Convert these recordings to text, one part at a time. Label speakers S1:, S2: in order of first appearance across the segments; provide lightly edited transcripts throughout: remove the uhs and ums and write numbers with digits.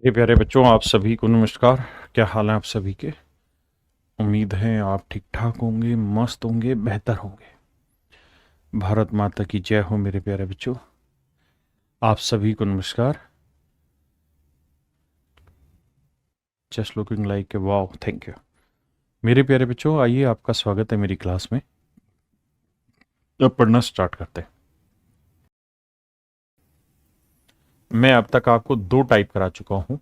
S1: ये प्यारे बच्चों, आप सभी को नमस्कार। क्या हाल है आप सभी के? उम्मीद है आप ठीक ठाक होंगे, मस्त होंगे, बेहतर होंगे। भारत माता की जय हो मेरे प्यारे बच्चों। आप सभी को नमस्कार। Just looking like a wow, thank you. मेरे प्यारे बच्चों, आइए, आपका स्वागत है मेरी क्लास में। अब पढ़ना स्टार्ट करते हैं। मैं अब तक आपको दो टाइप करा चुका हूं।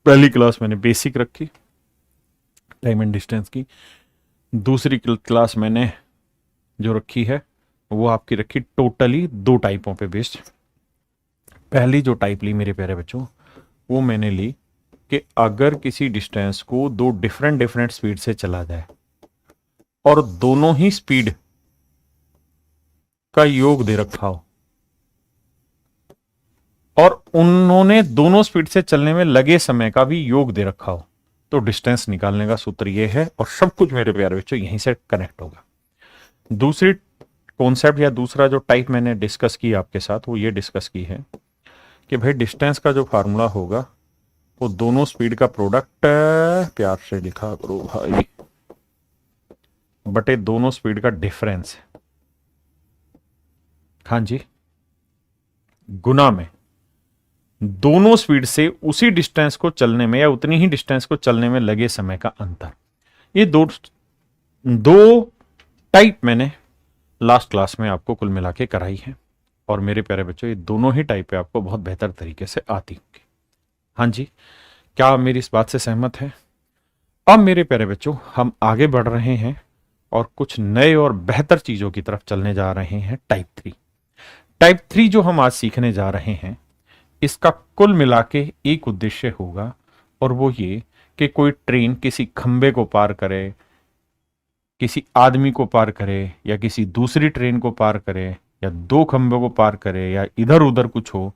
S1: पहली क्लास मैंने बेसिक रखी, टाइम एंड डिस्टेंस की। दूसरी क्लास मैंने जो रखी है वो आपकी रखी टोटली दो टाइपों पे बेस्ड। पहली जो टाइप ली मेरे प्यारे बच्चों, वो मैंने ली कि अगर किसी डिस्टेंस को दो डिफरेंट डिफरेंट स्पीड से चला जाए और दोनों ही स्पीड का योग दे रखा हो और उन्होंने दोनों स्पीड से चलने में लगे समय का भी योग दे रखा हो, तो डिस्टेंस निकालने का सूत्र ये है और सब कुछ मेरे प्यारे बच्चों यहीं से कनेक्ट होगा। दूसरी कॉन्सेप्ट या दूसरा जो टाइप मैंने डिस्कस की आपके साथ, वो ये डिस्कस की है कि भाई डिस्टेंस का जो फार्मूला होगा वो दोनों स्पीड का प्रोडक्ट, प्यार से लिखा करो भाई, बटे दोनों स्पीड का डिफरेंस। हाँ जी, गुना में दोनों स्पीड से उसी डिस्टेंस को चलने में या उतनी ही डिस्टेंस को चलने में लगे समय का अंतर। ये दो दो टाइप मैंने लास्ट क्लास में आपको कुल मिला के कराई है और मेरे प्यारे बच्चों ये दोनों ही टाइप पे आपको बहुत बेहतर तरीके से आती होंगी। हाँ जी, क्या आप मेरी इस बात से सहमत हैं? अब मेरे प्यारे बच्चों हम आगे बढ़ रहे हैं और कुछ नए और बेहतर चीजों की तरफ चलने जा रहे हैं। Type three. टाइप थ्री जो हम आज सीखने जा रहे हैं, इसका कुल मिला के एक उद्देश्य होगा और वो ये कि कोई ट्रेन किसी खंबे को पार करे, किसी आदमी को पार करे, या किसी दूसरी ट्रेन को पार करे, या दो खंबे को पार करे, या इधर उधर कुछ हो,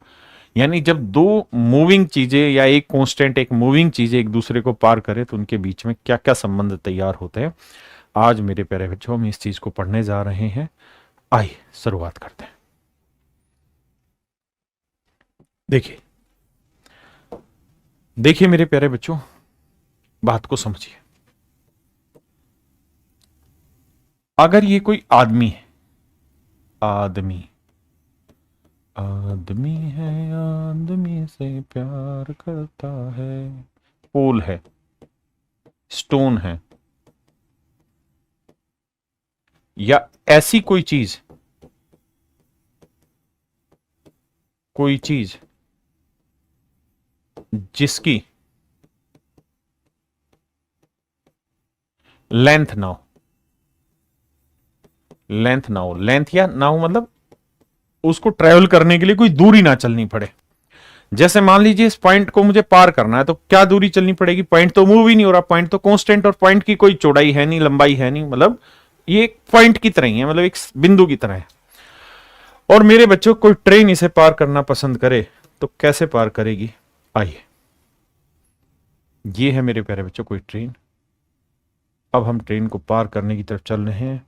S1: यानी जब दो मूविंग चीजें या एक कांस्टेंट एक मूविंग चीजें एक दूसरे को पार करे तो उनके बीच में क्या क्या संबंध तैयार होते हैं, आज मेरे प्यारे बच्चों हम इस चीज को पढ़ने जा रहे हैं। आइए शुरुआत करते हैं। देखिए देखिए मेरे प्यारे बच्चों, बात को समझिए। अगर ये कोई आदमी है, आदमी आदमी है, आदमी से प्यार करता है, पोल है, स्टोन है, या ऐसी कोई चीज, कोई चीज जिसकी लेंथ ना हो, लेंथ ना हो, लेंथ या ना हो मतलब उसको ट्रेवल करने के लिए कोई दूरी ना चलनी पड़े। जैसे मान लीजिए इस पॉइंट को मुझे पार करना है तो क्या दूरी चलनी पड़ेगी? पॉइंट तो मूव ही नहीं हो रहा, पॉइंट तो कांस्टेंट, और पॉइंट की कोई चौड़ाई है नहीं, लंबाई है नहीं, मतलब ये एक पॉइंट की तरह ही है, मतलब एक बिंदु की तरह है। और मेरे बच्चों, कोई ट्रेन इसे पार करना पसंद करे तो कैसे पार करेगी? आइए, ये है मेरे प्यारे बच्चों कोई ट्रेन। अब हम ट्रेन को पार करने की तरफ चल रहे हैं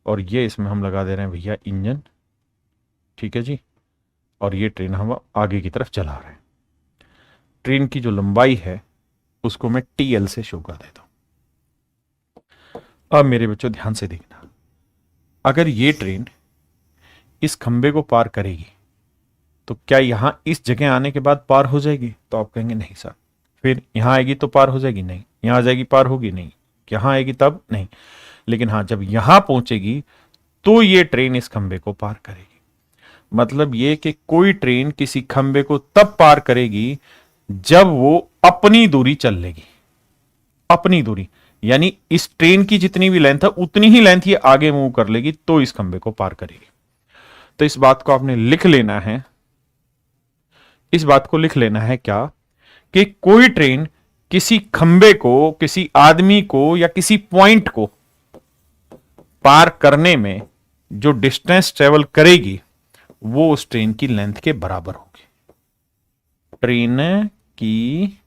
S1: और ये इसमें हम लगा दे रहे हैं भैया इंजन, ठीक है जी, और ये ट्रेन हम आगे की तरफ चला रहे हैं। ट्रेन की जो लंबाई है उसको मैं टीएल से शो कर देता हूं। अब मेरे बच्चों ध्यान से देखना, अगर ये ट्रेन इस खंबे को पार करेगी तो क्या यहां इस जगह आने के बाद पार हो जाएगी? तो आप कहेंगे नहीं सर। फिर यहां आएगी तो पार हो जाएगी? नहीं। यहां आ जाएगी, पार होगी? नहीं। यहां आएगी तब? नहीं। लेकिन हां, जब यहां पहुंचेगी तो ये ट्रेन इस खंबे को पार करेगी। मतलब ये कि कोई ट्रेन किसी खंबे को तब पार करेगी जब वो अपनी दूरी चल लेगी। अपनी दूरी यानी इस ट्रेन की जितनी भी लेंथ है उतनी ही लेंथ ये आगे मूव कर लेगी तो इस खंबे को पार करेगी। तो इस बात को आपने लिख लेना है, इस बात को लिख लेना है क्या, कि कोई ट्रेन किसी खंबे को, किसी आदमी को, या किसी पॉइंट को पार करने में जो डिस्टेंस ट्रेवल करेगी वो उस ट्रेन की लेंथ के बराबर होगी। ट्रेन की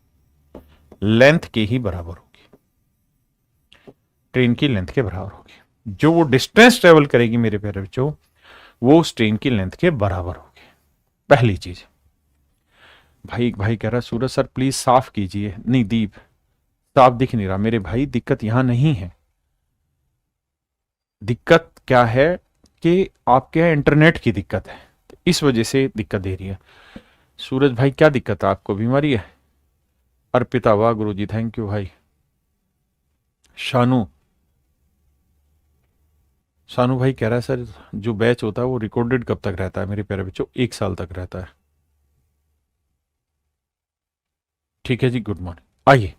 S1: लेंथ के ही बराबर होगी, ट्रेन की लेंथ के बराबर होगी। जो वो डिस्टेंस ट्रेवल करेगी मेरे प्यारे बच्चों, वो उस ट्रेन की लेंथ के बराबर होगी। पहली चीज। भाई कह रहा है सूरज सर प्लीज साफ कीजिए। नहीं दीप, साफ दिख नहीं रहा मेरे भाई, दिक्कत यहां नहीं है। दिक्कत क्या है कि आपके यहाँ इंटरनेट की दिक्कत है, तो इस वजह से दिक्कत दे रही है। सूरज भाई क्या दिक्कत है आपको, बीमारी है? अर्पिता वाह गुरुजी, थैंक यू भाई। शानू, शानू भाई कह रहा है सर जो बैच होता है वो रिकॉर्डेड कब तक रहता है मेरे प्यारे बच्चों? 1 साल तक रहता है। ठीक है जी, गुड मॉर्निंग। आइए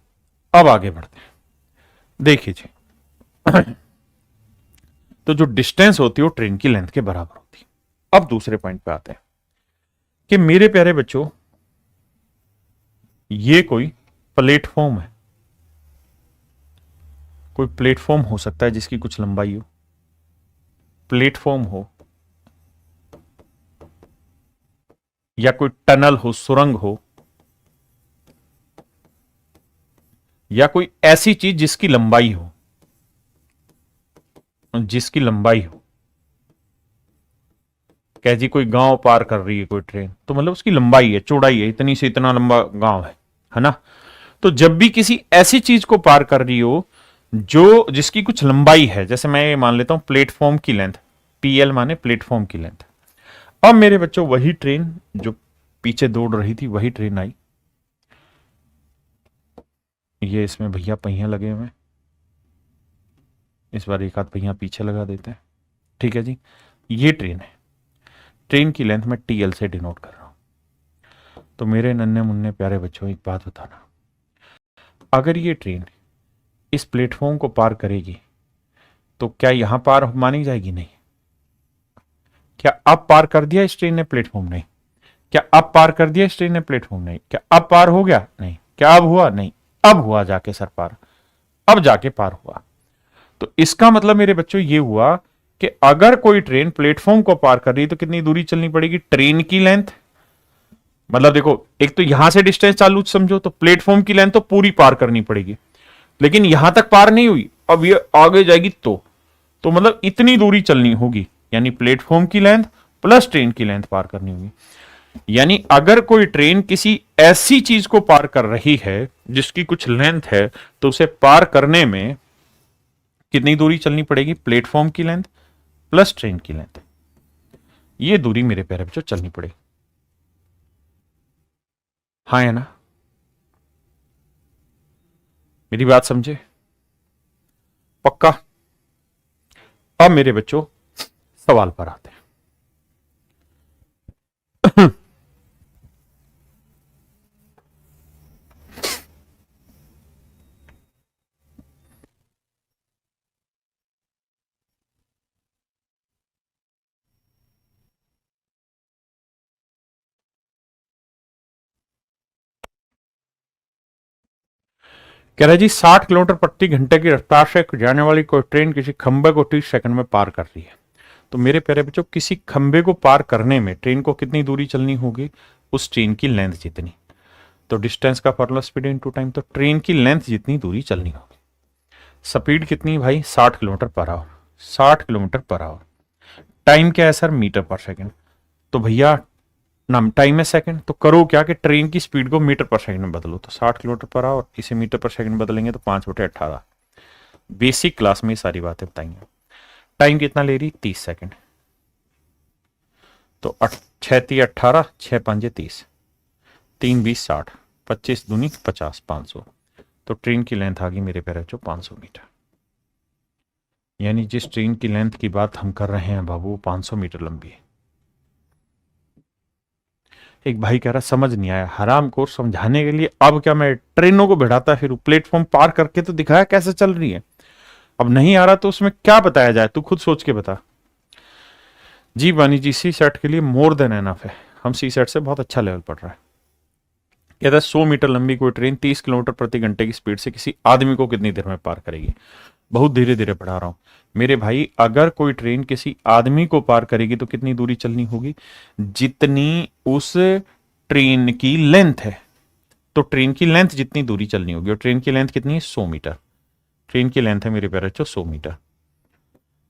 S1: अब आगे बढ़ते हैं। देखिए जी तो जो डिस्टेंस होती है वो ट्रेन की लेंथ के बराबर होती है। अब दूसरे पॉइंट पे आते हैं कि मेरे प्यारे बच्चों ये कोई प्लेटफॉर्म है, कोई प्लेटफॉर्म हो सकता है जिसकी कुछ लंबाई हो, प्लेटफॉर्म हो या कोई टनल हो, सुरंग हो, या कोई ऐसी चीज जिसकी लंबाई हो, जिसकी लंबाई हो। कह जी कोई गांव पार कर रही है कोई ट्रेन, तो मतलब उसकी लंबाई है, चौड़ाई है, इतनी से इतना लंबा गांव है ना? तो जब भी किसी ऐसी चीज को पार कर रही हो जो जिसकी कुछ लंबाई है, जैसे मैं ये मान लेता हूं प्लेटफॉर्म की लेंथ, पीएल माने प्लेटफॉर्म की लेंथ। अब मेरे बच्चों वही ट्रेन जो पीछे दौड़ रही थी वही ट्रेन आई। ये इसमें भैया पहिया लगे हुए हैं, इस बार एक हाथ पहिया पीछे लगा देते हैं। ठीक है जी, ये ट्रेन है, ट्रेन की लेंथ में टीएल से डिनोट कर रहा हूं। तो मेरे नन्हे मुन्ने प्यारे बच्चों एक बात बताना, अगर ये ट्रेन इस प्लेटफॉर्म को पार करेगी तो क्या यहां पार मानी जाएगी? नहीं। क्या अब पार कर दिया इस ट्रेन ने प्लेटफॉर्म? नहीं। क्या अब पार कर दिया इस ट्रेन ने प्लेटफॉर्म? नहीं। क्या अब पार हो गया? नहीं। क्या अब हुआ? नहीं। अब हुआ जाके सर पार, अब जाके पार हुआ। तो इसका मतलब मेरे बच्चों ये हुआ कि अगर कोई ट्रेन प्लेटफॉर्म को पार कर रही है तो कितनी दूरी चलनी पड़ेगी? ट्रेन की लेंथ, मतलब देखो एक तो यहां से डिस्टेंस चालू समझो, तो प्लेटफॉर्म की लेंथ तो पूरी पार करनी पड़ेगी, लेकिन यहां तक पार नहीं हुई, अब ये आगे जाएगी तो मतलब इतनी दूरी चलनी होगी, यानी प्लेटफॉर्म की लेंथ प्लस ट्रेन की लेंथ पार करनी होगी। यानी अगर कोई ट्रेन किसी ऐसी चीज को पार कर रही है जिसकी कुछ लेंथ है, तो उसे पार करने में कितनी दूरी चलनी पड़ेगी? प्लेटफॉर्म की लेंथ प्लस ट्रेन की लेंथ, ये दूरी मेरे प्यारे बच्चों चलनी पड़ेगी। हाँ है ना? मेरी बात समझे? पक्का? अब मेरे बच्चों सवाल पर आते हैं। कह रहा है जी 60 किलोमीटर प्रति घंटे की रफ्तार से जाने वाली कोई ट्रेन किसी खंबे को 30 सेकंड में पार कर रही है। तो मेरे प्यारे बच्चों किसी खंबे को पार करने में ट्रेन को कितनी दूरी चलनी होगी? उस ट्रेन की लेंथ जितनी। तो डिस्टेंस का फॉर्मूला स्पीड इनटू टाइम, तो ट्रेन की लेंथ जितनी दूरी चलनी होगी। स्पीड कितनी भाई? 60 kilometre per our, 60 kilometre per our. Time क्या है सर? Metre per second. तो भैया नाम टाइम है सेकंड, तो करो क्या कि ट्रेन की स्पीड को मीटर पर सेकंड में बदलो। तो 60 किलोमीटर पर आवर, इसे मीटर पर सेकंड बदलेंगे तो 5/18। बेसिक क्लास में ये सारी बातें बताएंगे। टाइम कितना ले रही? 30 सेकंड। तो 6×3 = 18, 6×5 = 30, 3×20 = 60, 25×2 = 50, 500। तो ट्रेन की लेंथ आ गई मेरे प्यारे बच्चों 500 मीटर। यानी जिस ट्रेन की लेंथ की बात हम कर रहे हैं बाबू 500 मीटर लंबी है। एक भाई कह रहा समझ नहीं आया, हराम को समझाने के लिए अब क्या मैं ट्रेनों को बैठाता फिर प्लेटफॉर्म पार करके तो दिखाया कैसे चल रही है, अब नहीं आ रहा तो उसमें क्या बताया जाए? तू खुद सोच के बता। जी बानी जी, सी सेट के लिए मोर देन एनफ है, हम सी सेट से बहुत अच्छा लेवल पढ़ रहा है। कहता है 100 मीटर लंबी कोई ट्रेन 30 किलोमीटर प्रति घंटे की स्पीड से किसी आदमी को कितनी देर में पार करेगी? बहुत धीरे धीरे बढ़ा रहा हूं मेरे भाई। अगर कोई ट्रेन किसी आदमी को पार करेगी तो कितनी दूरी चलनी होगी? जितनी उस ट्रेन की लेंथ है। तो ट्रेन की लेंथ जितनी दूरी चलनी होगी, और ट्रेन की लेंथ कितनी है? 100 मीटर। ट्रेन की लेंथ है मेरे प्यारे बच्चों 100 मीटर।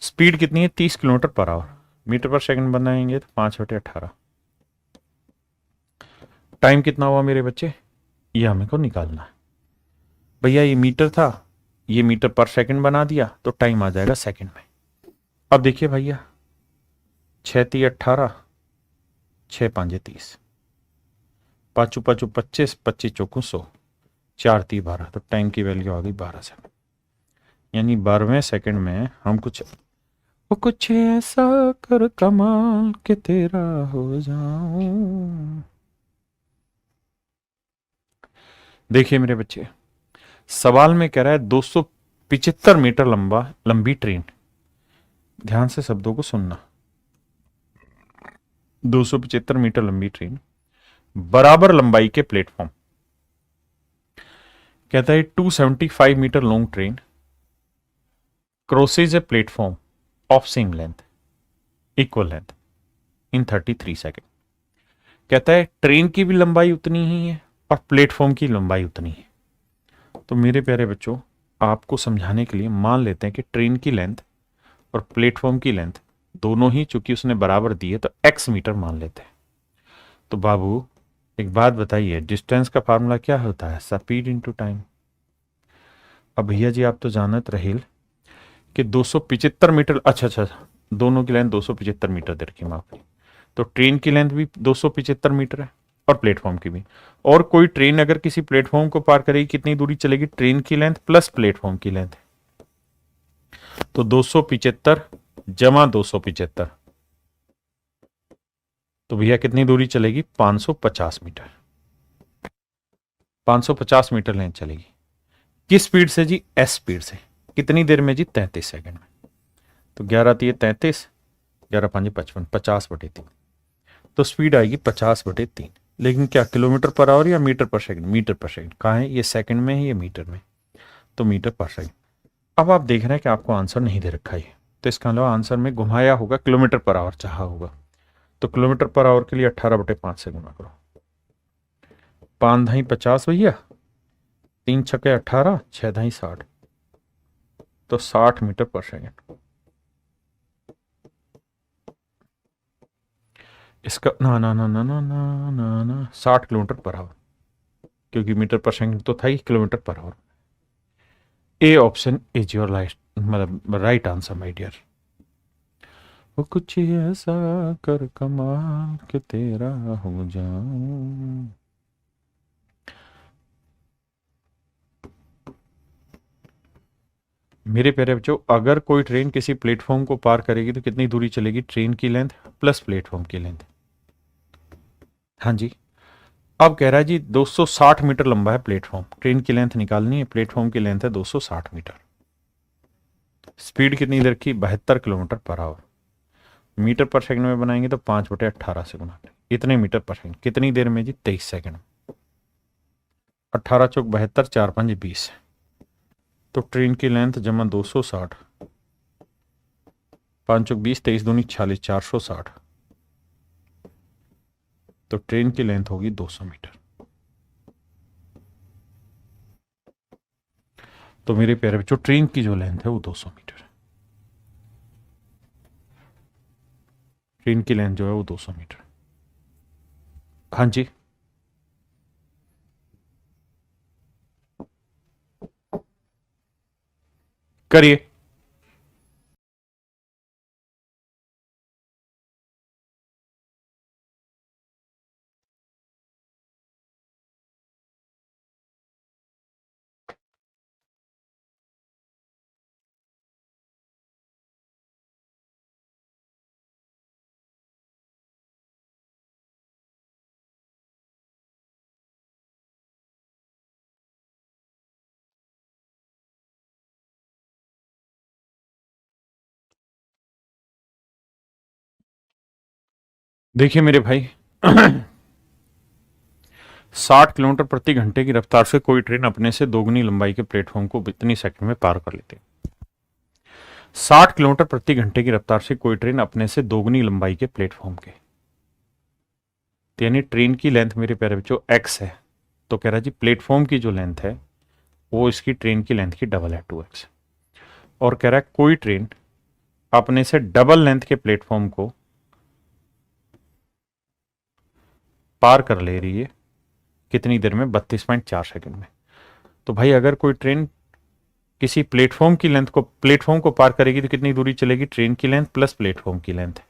S1: स्पीड कितनी है? 30 kilometre per hour. Metre per second बनाएंगे तो 5/18। टाइम कितना हुआ मेरे बच्चे, ये हमें को निकालना है। भैया ये मीटर था, ये मीटर पर सेकंड बना दिया तो टाइम आ जाएगा सेकंड में। अब देखिए भैया, 6 × 18, 6 × 5 = 30, 5 × 5 = 25, 25 × 4 = 100, 4 × 3 = 12, तो टाइम की वैल्यू आ गई 12 सेकंड। यानी 12वें सेकंड में हम कुछ ऐसा कर कमाल के तेरा हो जाऊं। देखिए मेरे बच्चे, सवाल में कह रहा है 275 मीटर लंबी ट्रेन, ध्यान से शब्दों को सुनना, 275 मीटर लंबी ट्रेन, बराबर लंबाई के प्लेटफॉर्म, कहता है 275 metre long train crosses a platform of same length, equal length in 33 second. कहता है ट्रेन की भी लंबाई उतनी ही है और प्लेटफॉर्म की लंबाई उतनी है। तो मेरे प्यारे बच्चों, आपको समझाने के लिए मान लेते हैं कि ट्रेन की लेंथ और प्लेटफॉर्म की लेंथ दोनों ही चूंकि उसने बराबर दी है तो x मीटर मान लेते हैं। तो बाबू एक बात बताइए, डिस्टेंस का फार्मूला क्या होता है, स्पीड इनटू टाइम। अब भैया जी आप तो जानत रहेल कि 275 मीटर, अच्छा, दोनों की लेंथ 275 मीटर दे रखी, माफ, तो ट्रेन की लेंथ भी 275 मीटर है और प्लेटफॉर्म की भी। और कोई ट्रेन अगर किसी प्लेटफॉर्म को पार करेगी कितनी दूरी चलेगी, ट्रेन की लेंथ प्लस प्लेटफॉर्म की लेंथ, तो 275 जमा 275, तो भैया कितनी दूरी चलेगी, 550 मीटर, 550 मीटर लेंथ चलेगी। किस स्पीड से जी, एस स्पीड से। कितनी देर में जी, 33 सेकंड में। तो 11 × 33, 11 × 5 = 55, 50/3, तो स्पीड आएगी 50/3। लेकिन क्या किलोमीटर पर आवर या metre per second, metre per second. कहाँ है, ये सेकंड में है, ये मीटर में, तो मीटर पर सेकंड। अब आप देख रहे हैं कि आपको आंसर नहीं दे रखा है, तो इसका अलावा आंसर में घुमाया होगा, किलोमीटर पर आवर चाहा होगा, तो किलोमीटर पर आवर के लिए 18/5 से गुना करो, 5 × 2 = 50 भैया, 3 × 6 = 18, 6 × 2 = 60, तो 60 मीटर पर सेकंड। इसका ना ना ना ना ना ना ना ना 60 किलोमीटर पर आवर, क्योंकि मीटर पर सेकंड तो था ही, kilometre per hour. A option is your मतलब राइट आंसर माय डियर। वो कुछ ऐसा कर कमाल के तेरा हो जाऊं। मेरे प्यारे बच्चों, अगर कोई ट्रेन किसी प्लेटफॉर्म को पार करेगी तो कितनी दूरी चलेगी, ट्रेन की लेंथ प्लस प्लेटफॉर्म की लेंथ। हाँ जी, अब कह रहा है जी 260 मीटर लंबा है प्लेटफॉर्म, ट्रेन की लेंथ निकालनी है, प्लेटफॉर्म की लेंथ है 260 मीटर, स्पीड कितनी देर की, 72 kilometre per hour. Metre per second में बनाएंगे तो 5/18 से गुना, इतने मीटर पर सेकंड, कितनी देर में जी, 23 सेकंड। 18 × 4 = 72, 4 × 5 = 20, तो ट्रेन की लेंथ जमा 260, 5 × 20, 23 × 2 = 46, 460, तो ट्रेन की लेंथ होगी 200 मीटर। तो मेरे प्यारे बच्चों, ट्रेन की जो लेंथ है वो 200 मीटर है, ट्रेन की लेंथ जो है वो 200 मीटर। हाँ जी, करिए। देखिए मेरे भाई, 60 किलोमीटर प्रति घंटे की रफ्तार से कोई ट्रेन अपने से दोगुनी लंबाई के प्लेटफॉर्म को इतनी सेकंड में पार कर लेती है। 60 किलोमीटर प्रति घंटे की रफ्तार से कोई ट्रेन अपने से दोगुनी लंबाई के प्लेटफॉर्म के, यानी ट्रेन की लेंथ मेरे प्यारे बच्चों x है, तो कह रहा है जी प्लेटफॉर्म की जो लेंथ है वो इसकी ट्रेन की लेंथ की डबल है, 2x। और कह रहा है कोई ट्रेन अपने से डबल लेंथ के प्लेटफॉर्म को पार कर ले रही है कितनी देर में? 32.4 सेकंड में। तो भाई अगर कोई ट्रेन किसी प्लेटफॉर्म को पार करेगी तो कितनी दूरी चलेगी? ट्रेन की लेंथ प्लस प्लेटफॉर्म की लेंथ।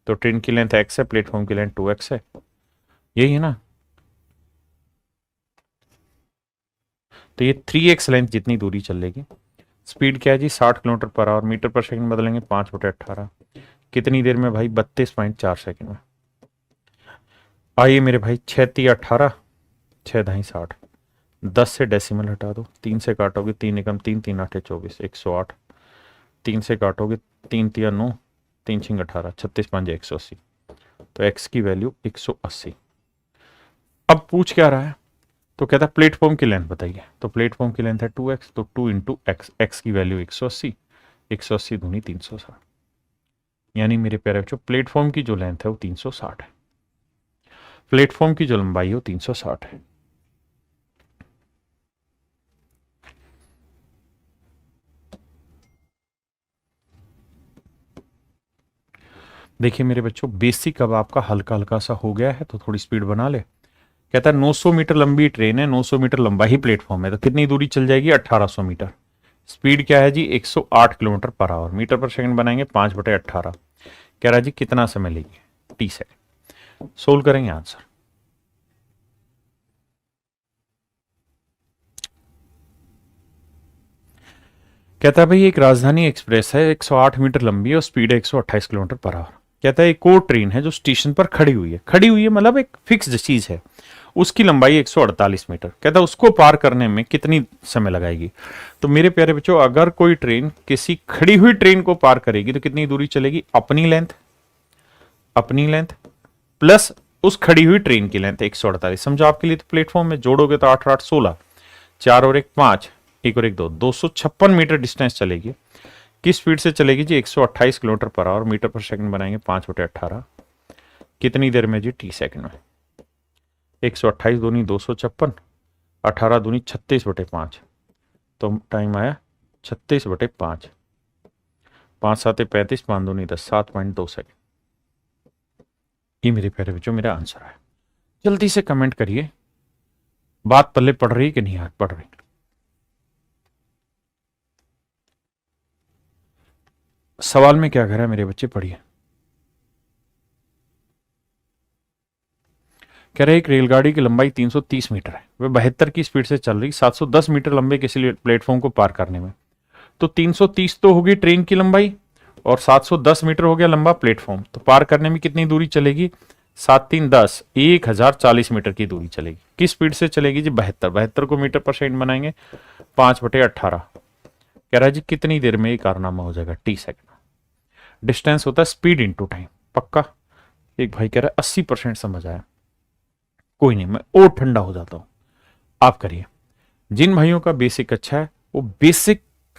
S1: तो ट्रेन की लेंथ x है, प्लेटफॉर्म की लेंथ 2x है, यही है ना। तो ये 3x लेंथ जितनी दूरी चलेगी। स्पीड क्या है जी? 60 kilometre per hour, metre per second बदलेंगे 5/18, कितनी देर में भाई? 32.4 सेकंड में। आइए मेरे भाई, 6×3 = 18, 6×2 = 60, 10 से डेसिमल हटा दो, 3 से काटोगे 3 एकम 3, 3 8 24, 108, 3 से काटोगे 3 3 9, 3 6 18, 36 5 180। तो x की वैल्यू 180। अब पूछ क्या रहा है? तो कहता है प्लेटफॉर्म की लेंथ बताइए। तो प्लेटफॉर्म की लेंथ है 2x, तो 2 × x, x की वैल्यू 180, 180 दूनी 360, यानी मेरे प्यारे बच्चों प्लेटफॉर्म की जो लेंथ है वो 360 है, प्लेटफॉर्म की जो लंबाई है वो 360 है। देखिए मेरे बच्चों, बेसिक अब आपका हल्का हल्का सा हो गया है, तो थोड़ी स्पीड बना ले। कहता है 900 मीटर लंबी ट्रेन है, 900 मीटर लंबा ही प्लेटफॉर्म है, तो कितनी दूरी चल जाएगी? 1800 मीटर। स्पीड क्या है जी? 108 kilometre per hour, metre per second बनाएंगे 5/18। कह रहा है जी कितना समय लेगी? t second. सोल्व करेंगे आंसर। कहता है भाई एक राजधानी एक्सप्रेस है, 108 मीटर लंबी है और स्पीड है 128 किलोमीटर पर आवर। कहता है एक और ट्रेन है जो स्टेशन पर खड़ी हुई है, मतलब एक फिक्स्ड चीज है, उसकी लंबाई 148 मीटर। कहता है उसको पार करने में कितनी समय लगाएगी? तो मेरे प्यारे बच्चों, अगर कोई ट्रेन किसी खड़ी हुई ट्रेन को पार करेगी तो कितनी दूरी चलेगी? अपनी लेंथ प्लस उस खड़ी हुई ट्रेन की लेंथ 148। समझो आपके लिए, तो प्लेटफॉर्म में जोड़ोगे तो 8 8 16, 4 और 1 5, 1 और 1 2, 256 मीटर डिस्टेंस चलेगी। किस स्पीड से चलेगी जी? 128 kilometre per hour, metre per second बनाएंगे 5/18, कितनी देर में जी? t सेकंड में। 128 दूनी 256, 18 दूनी 36/5, तो टाइम आया 36/5, 5 7 35, 5 दूनी 10, 7.2 सेकंड। ये मेरे प्यारे बच्चों मेरा आंसर है। जल्दी से कमेंट करिए, बात पल्ले पड़ रही कि नहीं पड़ रही? सवाल में क्या कह रहा है मेरे बच्चे? पढ़िए। कह रहे एक रेलगाड़ी की लंबाई 330 मीटर है, वह 72 की स्पीड से चल रही 710 मीटर लंबे किसी प्लेटफॉर्म को पार करने में। तो 330 तो होगी ट्रेन की लंबाई और 710 मीटर हो गया लंबा प्लेटफॉर्म, तो पार करने में कितनी दूरी चलेगी? 7 3 10, 1040 मीटर की दूरी चलेगी। किस स्पीड से चलेगी जी? 72 को मीटर पर सेकंड बनाएंगे 5/18। कह रहा है जी कितनी देर में ये कारनामा हो जाएगा? t second. डिस्टेंस होता है स्पीड इंटू टाइम। पक्का? एक भाई कह रहा है 80% समझ आया। कोई नहीं, मैं और ठंडा हो जाता हूं, आप करिए। जिन भाइयों का बेसिक अच्छा है वो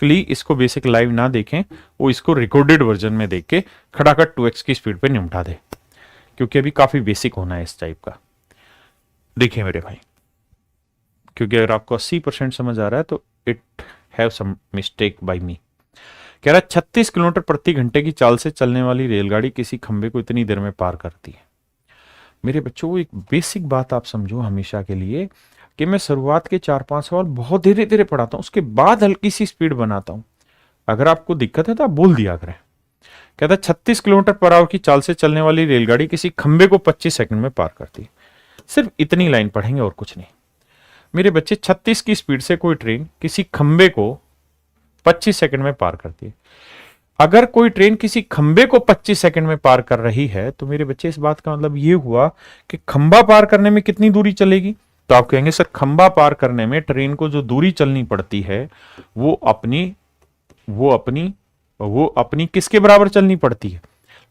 S1: इसको बेसिक लाइव ना देखें, वो इसको रिकॉर्डेड वर्जन में देख के खटाखट 2x की स्पीड पे निपटा दे, क्योंकि अभी काफी बेसिक होना है इस टाइप का। देखिए मेरे भाई, क्योंकि अगर आपको 80% समझ आ रहा है तो it have some mistake by me. कह रहा है 36 किलोमीटर प्रति घंटे की चाल से चलने वाली रेलगाड़ी किसी खंबे को इतनी देर में पार करती है। मेरे बच्चों, एक बेसिक बात आप समझो हमेशा के लिए, कि मैं शुरुआत के 4-5 सवाल बहुत धीरे धीरे पढ़ाता हूं, उसके बाद हल्की सी स्पीड बनाता हूं। अगर आपको दिक्कत है तो आप बोल दिया करें। कहता है 36 किलोमीटर पर आवर की चाल से चलने वाली रेलगाड़ी किसी खंबे को 25 सेकंड में पार करती है। सिर्फ इतनी लाइन पढ़ेंगे और कुछ नहीं। मेरे बच्चे, 36 की स्पीड से कोई ट्रेन किसी खंबे को 25 सेकंड में पार करती है। अगर कोई ट्रेन किसी खंबे को 25 सेकंड में पार कर रही है तो मेरे बच्चे, इस बात का मतलब ये हुआ कि खंबा पार करने में कितनी दूरी चलेगी? तो आप कहेंगे सर, खंबा पार करने में ट्रेन को जो दूरी चलनी पड़ती है वो अपनी किसके बराबर चलनी पड़ती है?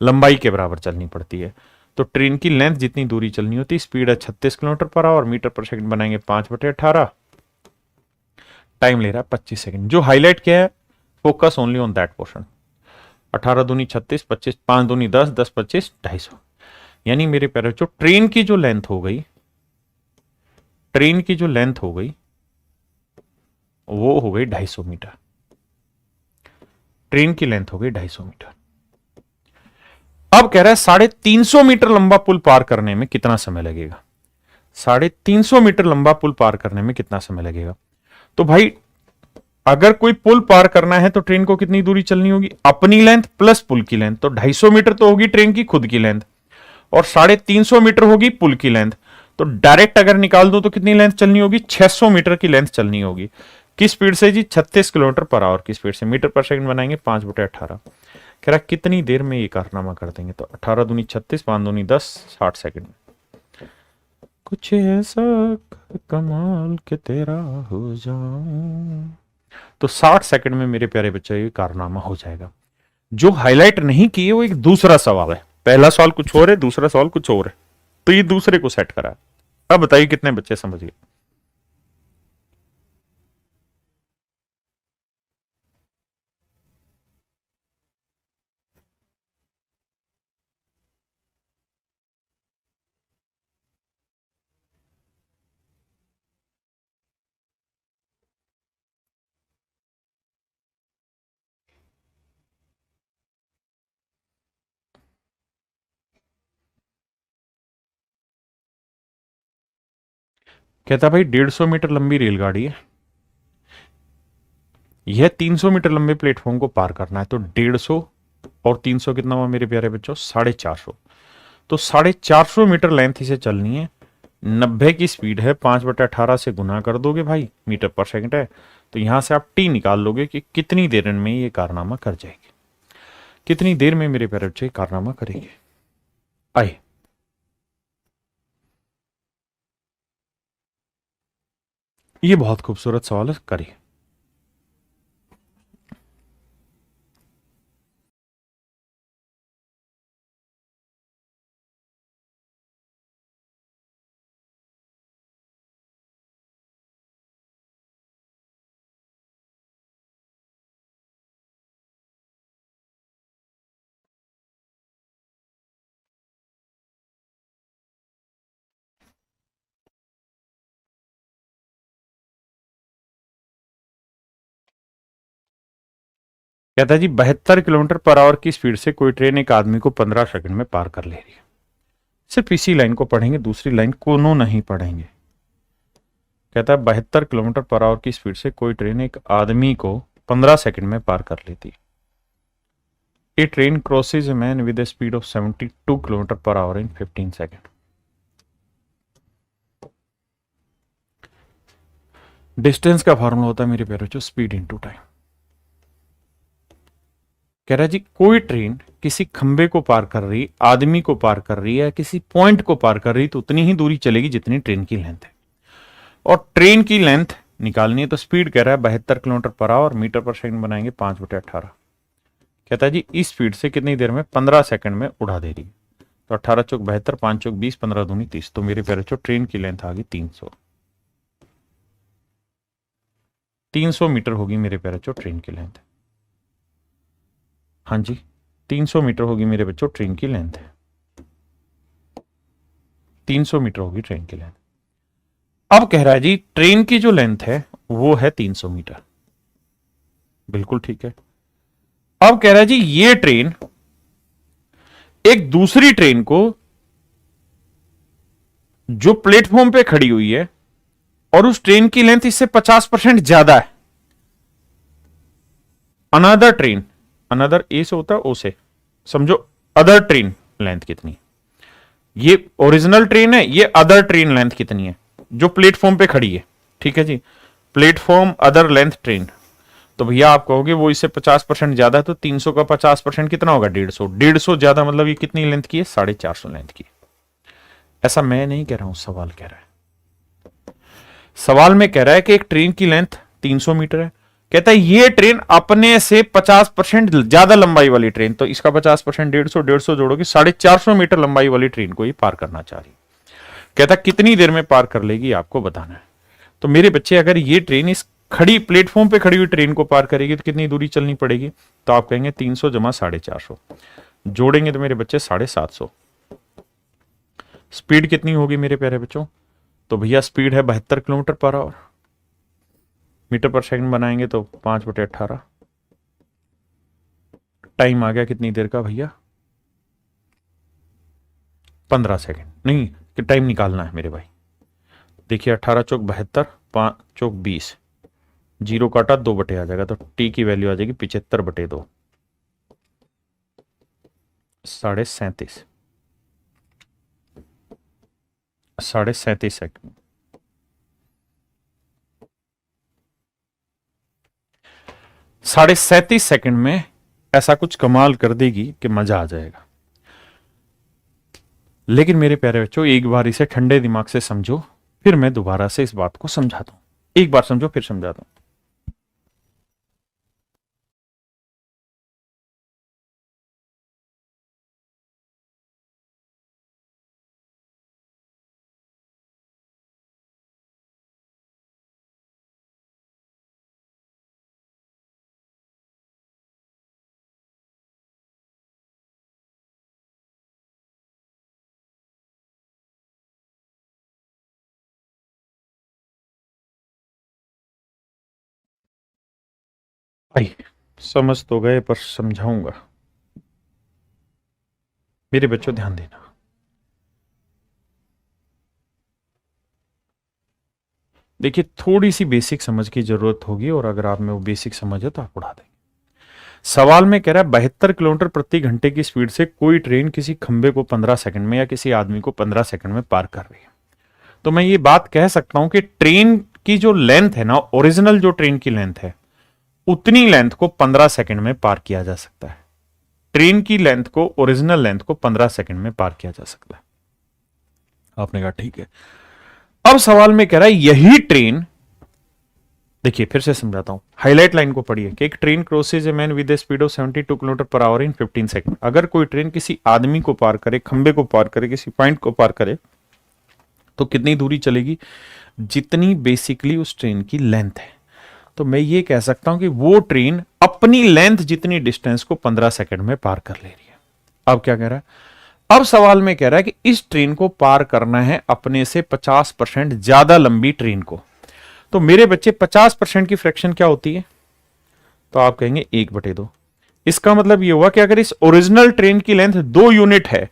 S1: लंबाई के बराबर चलनी पड़ती है। तो ट्रेन की लेंथ जितनी दूरी चलनी होती है, स्पीड है 36 kilometre per hour, metre per second बनाएंगे 5/18, टाइम ले रहा है 25 सेकंड। जो हाईलाइट किया है, focus only on that portion. 18 दूनी 36, 25 5 दूनी 10, 10 25 250। यानी मेरे प्यारे बच्चों, ट्रेन की जो लेंथ हो गई वो हो गई 250 मीटर। ट्रेन की लेंथ हो गई 250 मीटर। अब कह रहा है 350 मीटर लंबा पुल पार करने में कितना समय लगेगा? 350 मीटर लंबा पुल पार करने में कितना समय लगेगा। तो भाई अगर कोई पुल पार करना है तो ट्रेन को कितनी दूरी चलनी होगी, अपनी लेंथ प्लस पुल की लेंथ, तो 250 मीटर तो होगी ट्रेन की खुद की लेंथ, और 350 मीटर होगी पुल की लेंथ। तो डायरेक्ट अगर निकाल दो तो कितनी लेंथ चलनी होगी, 600 मीटर की लेंथ चलनी होगी। किस स्पीड से जी, 36 किलोमीटर पर आवर की स्पीड से। मीटर पर सेकंड बनाएंगे 5/18। कह रहा कितनी देर में ये कारनामा कर देंगे, तो 18 दूनी 36, 5 दूनी 10, 60 सेकंड में। कुछ ऐसा कमाल के तेरा हो जाऊं, तो 60 सेकंड में मेरे प्यारे बच्चे ये कारनामा हो जाएगा। जो हाईलाइट नहीं किए वो एक दूसरा सवाल है, पहला सवाल कुछ और है, दूसरा सवाल कुछ और है, तो ये दूसरे को सेट करा है। अब बताइए कितने बच्चे समझ गए। कहता भाई 150 मीटर लंबी रेलगाड़ी है, यह 300 मीटर लंबे प्लेटफॉर्म को पार करना है, तो 150 और 300 कितना हुआ मेरे प्यारे बच्चों, 450। तो 450 मीटर लेंथ इसे चलनी है, 90 की स्पीड है, 5/18 से गुना कर दोगे भाई, मीटर पर सेकंड है, तो यहां से आप टी निकाल लोगे कि कितनी देर में ये कारनामा कर जाएगी, कितनी देर में मेरे प्यारे बच्चे कारनामा करेंगे। आइए ये बहुत खूबसूरत सवाल है, करिए। कहता है जी 72 किलोमीटर पर आवर की स्पीड से कोई ट्रेन एक आदमी को 15 सेकंड में पार कर ले रही है। सिर्फ इसी लाइन को पढ़ेंगे, दूसरी लाइन कोनो नहीं पढ़ेंगे। कहता है 72 किलोमीटर पर आवर की स्पीड से कोई ट्रेन एक आदमी को 15 सेकंड में पार कर लेती। A train crosses a man with a speed of 72 kilometre per hour in 15 second. Distance का फॉर्मूला होता है मेरे प्यारे बच्चों, स्पीड इनटू टाइम। कह रहा है जी कोई ट्रेन किसी खंबे को पार कर रही, आदमी को पार कर रही है, किसी पॉइंट को पार कर रही, तो उतनी ही दूरी चलेगी जितनी ट्रेन की लेंथ है। और ट्रेन की लेंथ निकालनी है, तो स्पीड कह रहा है 72 kilometre per hour, metre per second बनाएंगे 5/18। कहता है जी इस स्पीड से कितनी देर में, 15 सेकंड में उड़ा दे रही है। तो 18 चौक 72, 5 चौक 20, 15 दूनी 30। तो मेरे प्यारे बच्चों ट्रेन की लेंथ आ गई 300 मीटर होगी मेरे प्यारे बच्चों ट्रेन की लेंथ। हाँ जी 300 मीटर होगी मेरे बच्चों ट्रेन की लेंथ है, 300 मीटर होगी ट्रेन की लेंथ। अब कह रहा है जी ट्रेन की जो लेंथ है वो है 300 मीटर, बिल्कुल ठीक है। अब कह रहा है जी ये ट्रेन एक दूसरी ट्रेन को जो प्लेटफॉर्म पे खड़ी हुई है और उस ट्रेन की लेंथ इससे 50% ज्यादा है, अनदर ट्रेन, अनदर ए से होता है ओ से, समझो अदर ट्रेन लेंथ कितनी, ये ओरिजिनल ट्रेन है, ये अदर ट्रेन लेंथ कितनी है जो प्लेटफॉर्म पे खड़ी है। ठीक है जी, प्लेटफॉर्म अदर लेंथ ट्रेन, तो भैया आप कहोगे वो इससे 50% ज्यादा है, तो 300 का 50% कितना होगा, 150। 150 ज्यादा मतलब ये कितनी लेंथ की है, 450 लेंथ की। ऐसा मैं नहीं कह रहा हूं, सवाल कह रहा है। सवाल में कह रहा है कि एक ट्रेन की लेंथ 300 मीटर है, कहता है ये ट्रेन अपने से 50% ज्यादा लंबाई वाली ट्रेन, तो इसका 50% 150 जोड़ोगे 450 मीटर लंबाई वाली ट्रेन को ये पार करना चाह रही। कहता कितनी देर में पार कर लेगी आपको बताना है। तो मेरे बच्चे अगर ये ट्रेन इस खड़ी प्लेटफॉर्म पे खड़ी हुई ट्रेन को पार करेगी तो कितनी दूरी चलनी पड़ेगी, तो आप कहेंगे 300 जमा 450, जोड़ेंगे तो मेरे बच्चे 750। स्पीड कितनी होगी मेरे प्यारे बच्चों, तो भैया स्पीड है 72 kilometre per hour, metre per second बनाएंगे तो 5/18। टाइम आ गया कितनी देर का भैया, 15 सेकंड। नहीं कि टाइम निकालना है मेरे भाई, देखिए 18 चौक 72, 5 चौक 20, 0 काटा 2 बटे आ जाएगा, तो टी की वैल्यू आ जाएगी 75/2, 37.5 सेकंड। 37.5 सेकंड में ऐसा कुछ कमाल कर देगी कि मजा आ जाएगा। लेकिन मेरे प्यारे बच्चों, एक बार इसे ठंडे दिमाग से समझो, फिर मैं दोबारा से इस बात को समझाता हूं। एक बार समझो फिर समझाता हूं। भाई समझ तो गए, पर समझाऊंगा। मेरे बच्चों ध्यान देना। देखिए थोड़ी सी बेसिक समझ की जरूरत होगी, और अगर आप में वो बेसिक समझ है तो आप उड़ा देंगे। सवाल में कह रहा है 72 किलोमीटर प्रति घंटे की स्पीड से कोई ट्रेन किसी खंबे को 15 सेकंड में या किसी आदमी को 15 सेकंड में पार कर रही है। तो मैं ये बात कह सकता हूं कि ट्रेन की जो लेंथ है ना, ओरिजिनल जो ट्रेन की लेंथ है, उतनी लेंथ को 15 सेकंड में पार किया जा सकता है। ट्रेन की लेंथ को, ओरिजिनल लेंथ को 15 सेकंड में पार किया जा सकता है। आपने कहा ठीक है। अब सवाल में कह रहा है यही ट्रेन, देखिए फिर से समझाता हूं, हाईलाइट लाइन को पढ़िए कि एक train crosses a man with a speed of 72 kilometre per hour in 15 second. अगर कोई ट्रेन किसी आदमी को पार करे, खंबे को पार करे, किसी पॉइंट को पार करे, तो कितनी दूरी चलेगी? जितनी बेसिकली उस ट्रेन की लेंथ है। तो मैं ये कह सकता हूं कि वो ट्रेन अपनी लेंथ जितनी डिस्टेंस को 15 सेकंड में पार कर ले रही है। अब क्या कह रहा है? अब सवाल में कह रहा है कि इस ट्रेन को पार करना है अपने से 50% ज्यादा लंबी ट्रेन को। तो मेरे बच्चे 50% की फ्रैक्शन क्या होती है? तो आप कहेंगे 1/2। इसका मतलब यह हुआ कि अगर इस ओरिजिनल ट्रेन की लेंथ 2 यूनिट है,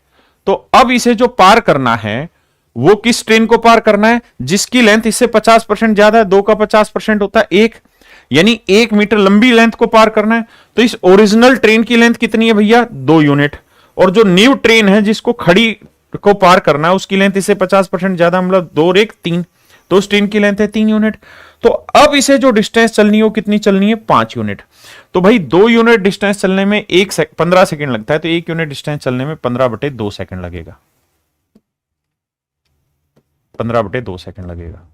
S1: तो अब इसे जो पार करना है वो किस ट्रेन को पार करना है? जिसकी लेंथ इससे 50% ज्यादा है। 2 का 50% होता है 1, यानी 1 मीटर लंबी लेंथ को पार करना है। तो इस ओरिजिनल ट्रेन की लेंथ कितनी है भैया? 2 यूनिट। और जो न्यू ट्रेन है जिसको खड़ी को पार करना है, उसकी लेंथ इससे 50% ज्यादा, मतलब 2 और 1 3, तो उस ट्रेन की लेंथ है 3 यूनिट। तो अब इसे जो डिस्टेंस चलनी हो कितनी चलनी है? 5 यूनिट। तो भाई 2 यूनिट डिस्टेंस चलने में 15 सेकंड लगता है, तो 1 यूनिट डिस्टेंस चलने में 15/2 सेकंड लगेगा। 15/2 सेकंड लगेगा।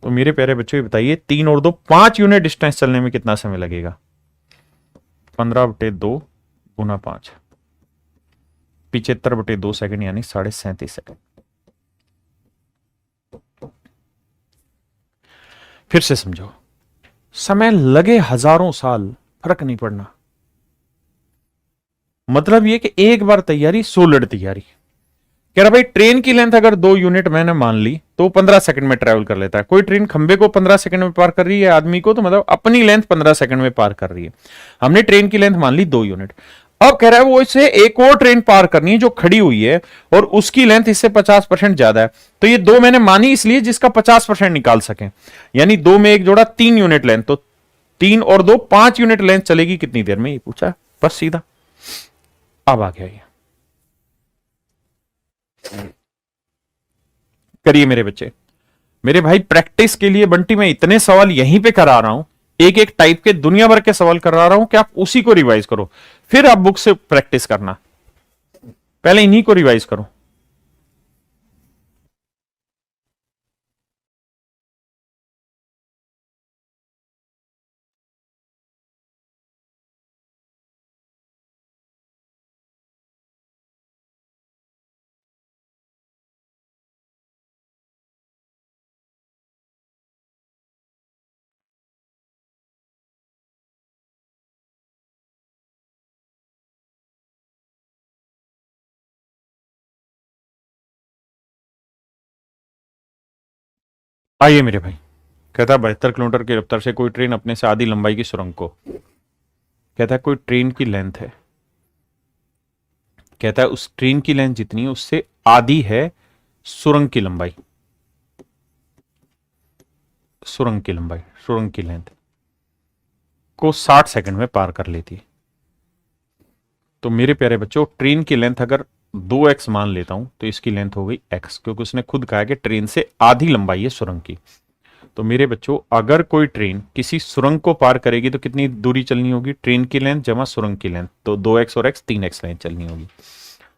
S1: तो मेरे प्यारे बच्चों बताइए, 3 और 2 5 यूनिट डिस्टेंस चलने में कितना समय लगेगा? 15/2 गुना 5, 75/2 सेकंड, यानी 37.5 सेकंड। फिर से समझो, समय लगे हजारों साल, फर्क नहीं पड़ना। मतलब यह कि एक बार तैयारी सोलिड तैयारी। कह रहा भाई ट्रेन की लेंथ अगर 2 यूनिट मैंने मान ली तो 15 सेकंड में ट्रेवल कर लेता है। कोई ट्रेन खंबे को 15 सेकंड में पार कर रही है, आदमी को तो मतलब अपनी लेंथ 15 सेकंड में पार कर रही है। हमने ट्रेन की लेंथ मान ली 2 यूनिट। अब कह रहा है वो इससे एक और ट्रेन पार करनी है जो खड़ी हुई है और उसकी लेंथ इससे 50% ज्यादा है। तो ये 2 मैंने मानी इसलिए जिसका 50% निकाल सके, यानी 2 में 1 जोड़ा 3 यूनिट लेंथ। तो 3 और 2 5 यूनिट लेंथ चलेगी कितनी देर में, ये पूछा, बस सीधा। अब आ गया ये, करिए मेरे बच्चे। मेरे भाई प्रैक्टिस के लिए बंटी मैं इतने सवाल यहीं पे करा रहा हूं, एक एक टाइप के दुनिया भर के सवाल करा रहा हूं कि आप उसी को रिवाइज करो, फिर आप बुक से प्रैक्टिस करना, पहले इन्हीं को रिवाइज करो। आइए मेरे भाई, कहता है 72 किलोमीटर की रफ्तार से कोई ट्रेन अपने से आधी लंबाई की सुरंग को, कहता है कोई ट्रेन की लेंथ है, कहता है उस ट्रेन की लेंथ जितनी है उससे आधी है सुरंग की लंबाई। सुरंग की लंबाई, सुरंग की लेंथ को 60 सेकंड में पार कर लेती है। तो मेरे प्यारे बच्चों, ट्रेन की लेंथ अगर 2x मान लेता हूं तो इसकी लेंथ हो गई x, क्योंकि उसने खुद कहा कि ट्रेन से आधी लंबाई है सुरंग की। तो मेरे बच्चों, अगर कोई ट्रेन किसी सुरंग को पार करेगी तो कितनी दूरी चलनी होगी? ट्रेन की लेंथ जमा सुरंग की लेंथ, तो 2x और x 3x लेंथ चलनी होगी।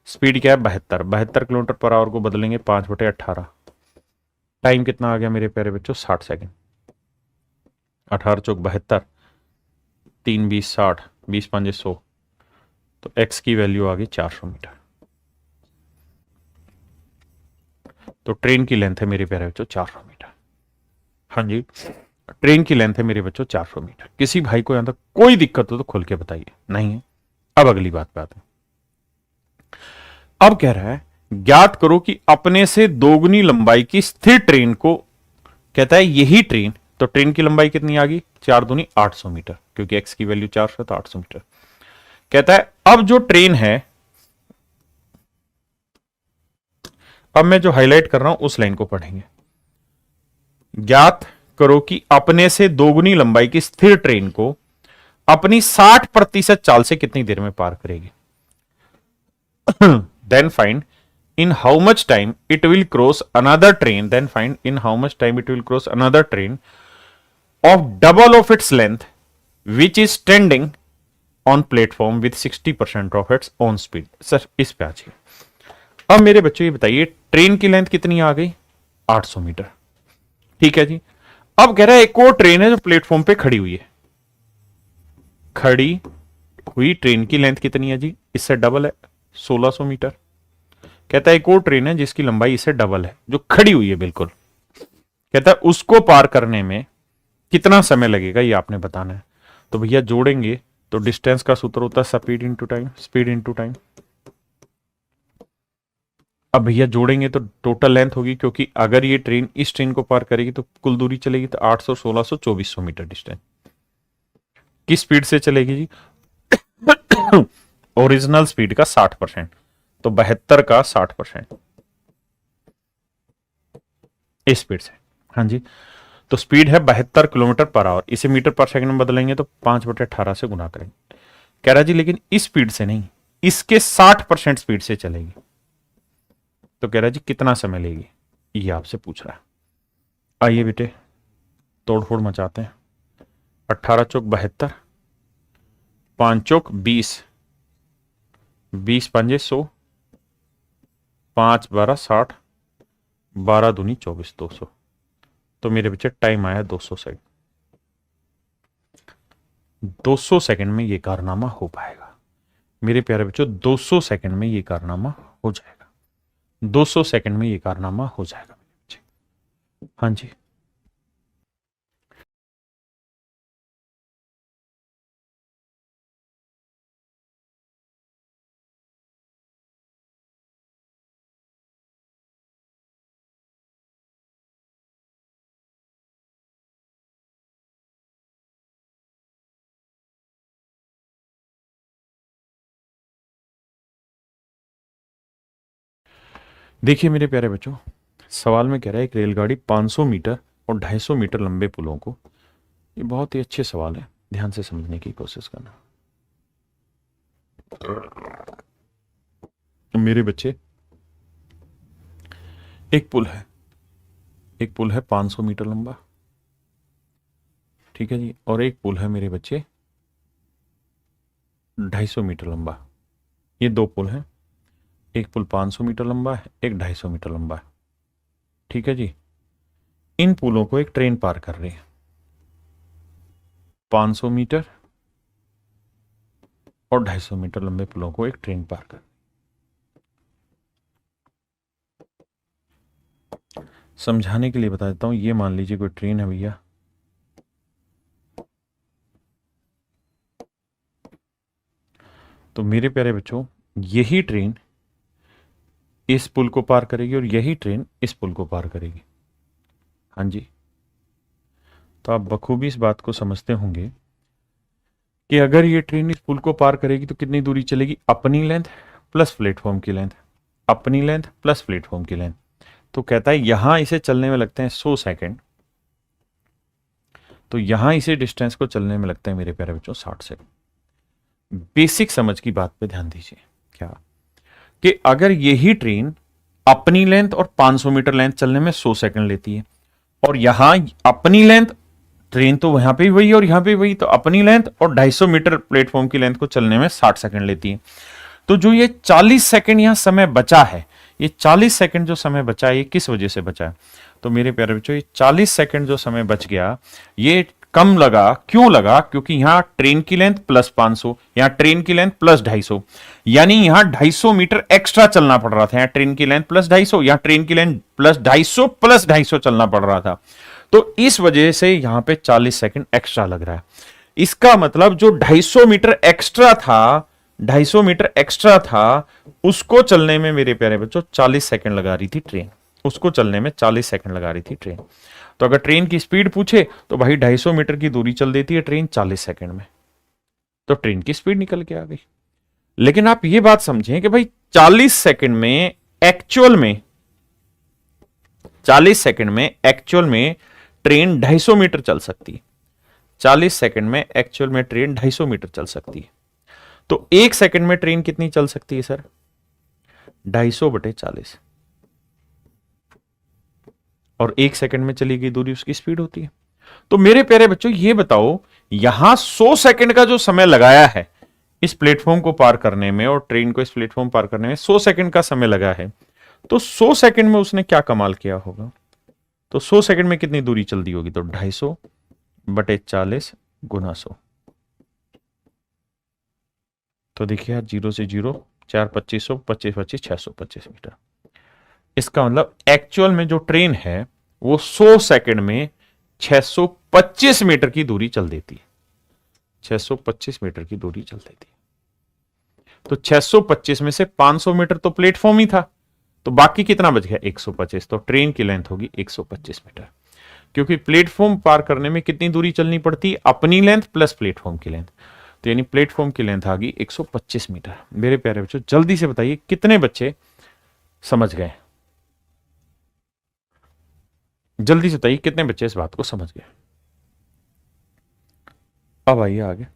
S1: स्पीड क्या है? 72 किलोमीटर पर आवर को बदलेंगे 5/18। टाइम कितना आ गया मेरे प्यारे बच्चों? 60 सेकंड। 18 चौक 72, 3 20 60, 20 5 100, तो x की वैल्यू आ गई 400 मीटर। तो ट्रेन की लेंथ है मेरे प्यारे बच्चों 400 मीटर। हाँ जी, ट्रेन की लेंथ है मेरे बच्चों 400 मीटर। किसी भाई को यहां तक कोई दिक्कत हो तो खोल के बताइए। नहीं है? अब अगली बात पे आते हैं। अब कह रहा है ज्ञात करो कि अपने से दोगुनी लंबाई की स्थिर ट्रेन को, कहता है यही ट्रेन, तो ट्रेन की लंबाई कितनी आ गई? 4 दूनी 800 मीटर, क्योंकि x की वैल्यू 400 तो 800 मीटर। कहता है अब जो ट्रेन है, अब मैं जो हाईलाइट कर रहा हूं उस लाइन को पढ़ेंगे। ज्ञात करो कि अपने से दोगुनी लंबाई की स्थिर ट्रेन को अपनी 60% चाल से कितनी देर में पार करेगी। Then find in how much time it will cross another train, then find in how much time it will cross another train of double of its length which is standing on platform with 60% of its own speed। Sir इस पे आ जाइए। अब मेरे बच्चों ये बताइए, train की length कितनी आ गई? 800 मीटर। ठीक है जी। अब कह रहा है एक और ट्रेन है जो प्लेटफॉर्म पे खड़ी हुई है। खड़ी हुई ट्रेन की लेंथ कितनी है जी? इससे डबल है, 1600 मीटर। कहता है एक और ट्रेन है जिसकी लंबाई इससे डबल है, जो खड़ी हुई है बिल्कुल। कहता है उसको पार करने में कितना समय लगेगा, ये आपने बताना है। तो भैया जोड़ेंगे तो डिस्टेंस का सूत्र होता है speed into time, speed into time. अब भैया जोड़ेंगे तो टोटल लेंथ होगी, क्योंकि अगर ये ट्रेन इस ट्रेन को पार करेगी तो कुल दूरी चलेगी तो 800 1600 2400 मीटर डिस्टेंस। किस स्पीड से चलेगी जी? ओरिजिनल स्पीड का 60%, तो 72 का 60% इस स्पीड से। हाँ जी, तो स्पीड है 72 किलोमीटर पर आवर। इसे मीटर पर सेकंड में बदलेंगे तो 5/18 से गुना करेंगे। कह रहा जी लेकिन इस स्पीड से नहीं, इसके 60% स्पीड से चलेगी। तो कह रहा जी कितना समय लेगी, ये आपसे पूछ रहा है। आइए बेटे तोड़फोड़ मचाते हैं। 18 चौक 72, 5 चौक 20, 20 5 100, 5 12 60, 12 दूनी 24, 200। तो मेरे बच्चे टाइम आया 200 सेकंड। 200 सेकंड में ये कारनामा हो पाएगा मेरे प्यारे बच्चों। 200 सेकंड में ये कारनामा हो जाएगा। 200 सेकंड में ये कारनामा हो जाएगा मेरे बच्चे। हाँ जी, देखिए मेरे प्यारे बच्चों, सवाल में कह रहा है एक रेलगाड़ी 500 मीटर और 250 मीटर लंबे पुलों को, ये बहुत ही अच्छे सवाल है, ध्यान से समझने की कोशिश करना मेरे बच्चे। एक पुल है, एक पुल है 500 मीटर लंबा, ठीक है जी, और एक पुल है मेरे बच्चे 250 मीटर लंबा। ये दो पुल हैं, एक पुल 500 मीटर लंबा है, एक 250 मीटर लंबा है। ठीक है जी। इन पुलों को एक ट्रेन पार कर रही है। 500 मीटर और 250 मीटर लंबे पुलों को एक ट्रेन पार कर। समझाने के लिए बता देता हूं। ये मान लीजिए कोई ट्रेन है भैया, तो मेरे प्यारे बच्चों यही ट्रेन इस पुल को पार करेगी और यही ट्रेन इस पुल को पार करेगी। हाँ जी, तो आप बखूबी इस बात को समझते होंगे कि अगर ये ट्रेन इस पुल को पार करेगी तो कितनी दूरी चलेगी? अपनी लेंथ प्लस प्लेटफॉर्म की लेंथ, अपनी लेंथ प्लस प्लेटफॉर्म की लेंथ। तो कहता है यहां इसे चलने में लगते हैं 100 सेकंड, तो यहां इसे डिस्टेंस को चलने में लगता है मेरे प्यारे बच्चों 60 सेकंड। बेसिक समझ की बात पे ध्यान दीजिए, क्या कि अगर यही ट्रेन अपनी लेंथ और 500 मीटर लेंथ चलने में 100 सेकंड लेती है, और यहां अपनी लेंथ ट्रेन तो वहां पे वही और यहां पे वही, तो अपनी लेंथ और 250 मीटर प्लेटफॉर्म की लेंथ को चलने में 60 सेकंड लेती है, तो जो ये 40 सेकंड यहां समय बचा है, ये 40 सेकंड जो समय बचा है, ये किस वजह से बचा है? तो मेरे प्यारे बच्चों, ये 40 सेकंड जो समय बच गया, ये कम लगा। क्यों लगा? क्योंकि यहां ट्रेन की लेंथ प्लस 500, यहां ट्रेन की लेंथ प्लस 250, यानी यहां 250 मीटर एक्स्ट्रा चलना पड़ रहा था। यहां ट्रेन की लेंथ प्लस 250, यहां ट्रेन की लेंथ प्लस 250 चलना पड़ रहा था। तो इस वजह से यहां पे 40 सेकंड एक्स्ट्रा लग रहा है। इसका मतलब जो 250 मीटर एक्स्ट्रा था, 250 मीटर एक्स्ट्रा था, उसको चलने में मेरे प्यारे बच्चों 40 सेकंड लगा रही थी ट्रेन, उसको चलने में 40 सेकंड लगा रही थी ट्रेन। तो अगर ट्रेन की स्पीड पूछे तो भाई 250 मीटर की दूरी चल देती है ट्रेन 40 सेकंड में, तो ट्रेन की स्पीड निकल के आ गई। लेकिन आप ये बात समझें कि भाई 40 सेकंड में एक्चुअल में 40 सेकंड में एक्चुअल में ट्रेन 250 मीटर चल सकती है। 40 सेकंड में एक्चुअल में ट्रेन 250 मीटर चल सकती है। तो एक सेकंड में ट्रेन कितनी चल सकती है सर? 250/40, और एक सेकंड में चली गई दूरी उसकी स्पीड होती है। तो मेरे प्यारे बच्चों, ये बताओ, यहां 100 सेकंड का जो समय लगाया है इस प्लेटफॉर्म को पार करने में, और ट्रेन को इस प्लेटफॉर्म पार करने में 100 सेकंड का समय लगा है, तो 100 सेकंड में उसने क्या कमाल किया होगा? तो 100 सेकंड में कितनी दूरी चल दी होगी? तो 250/40 गुना 100। तो देखिए यार, 0 से 0, 4 2500, 25 25 625 मीटर। इसका मतलब एक्चुअल में जो ट्रेन है वो 100 सेकंड में 625 मीटर की दूरी चल देती है। 625 मीटर की दूरी चल देती है। तो 625 में से 500 मीटर तो प्लेटफॉर्म ही था, तो बाकी कितना बच गया? 125। तो ट्रेन की लेंथ होगी 125 मीटर, क्योंकि प्लेटफॉर्म पार करने में कितनी दूरी चलनी पड़ती? अपनी लेंथ प्लस प्लेटफॉर्म की लेंथ। तो यानी प्लेटफॉर्म की लेंथ आ गई 125 मीटर। मेरे प्यारे बच्चों, जल्दी से बताइए कितने बच्चे समझ गए? जल्दी से बताइए कितने बच्चे इस बात को समझ गए? अब आइए आगे।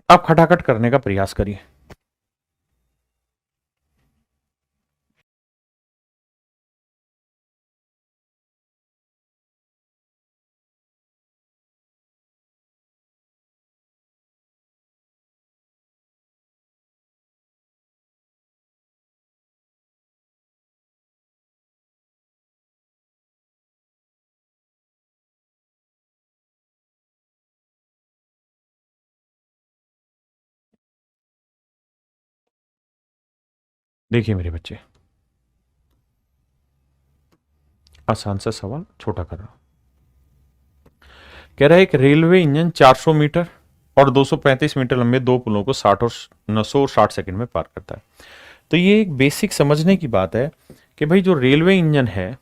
S1: आप खटाखट करने का प्रयास करिए। देखिए मेरे बच्चे, आसान सा सवाल छोटा कर रहा हूं। कह रहा है एक रेलवे इंजन 400 मीटर और 235 मीटर लंबे दो पुलों को 60 और 960 सेकंड में पार करता है। तो ये एक बेसिक समझने की बात है कि भाई जो रेलवे इंजन है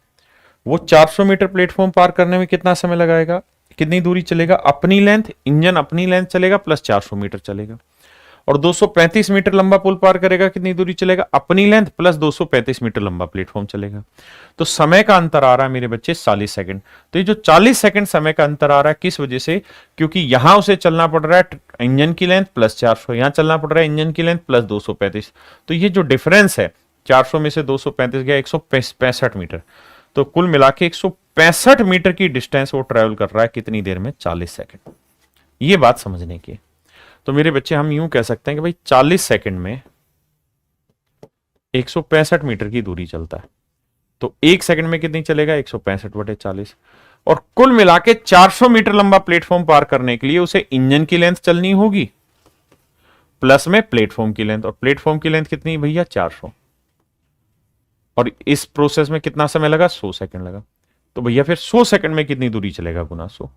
S1: वो 400 मीटर प्लेटफॉर्म पार करने में कितना समय लगाएगा, कितनी दूरी चलेगा? अपनी लेंथ, इंजन अपनी लेंथ चलेगा प्लस 400 मीटर चलेगा, और 235 मीटर लंबा पुल पार करेगा, कितनी दूरी चलेगा? अपनी लेंथ प्लस 235 मीटर लंबा प्लेटफॉर्म चलेगा। तो समय का अंतर आ रहा है मेरे बच्चे 40 सेकंड। तो ये जो 40 सेकंड समय का अंतर आ रहा है, किस वजह से? क्योंकि यहां उसे चलना पड़ रहा है इंजन की लेंथ प्लस 400, यहां चलना पड़ रहा है इंजन की लेंथ प्लस 235। तो ये जो डिफरेंस है, 400 में से 235 गया 165 मीटर, तो कुल मिला के 165 मीटर की डिस्टेंस वो ट्रेवल कर रहा है कितनी देर में? 40 सेकंड। ये बात समझने की। तो मेरे बच्चे, हम यूं कह सकते हैं कि भाई 40 सेकंड में 165 मीटर की दूरी चलता है, तो एक सेकंड में कितनी चलेगा? 165/40। और कुल मिला के 400 मीटर लंबा प्लेटफॉर्म पार करने के लिए उसे इंजन की लेंथ चलनी होगी प्लस में प्लेटफॉर्म की लेंथ, और प्लेटफॉर्म की लेंथ कितनी भैया? 400। और इस प्रोसेस में कितना समय लगा? 100 सेकंड लगा। तो भैया फिर 100 सेकंड में कितनी दूरी चलेगा? गुना 100।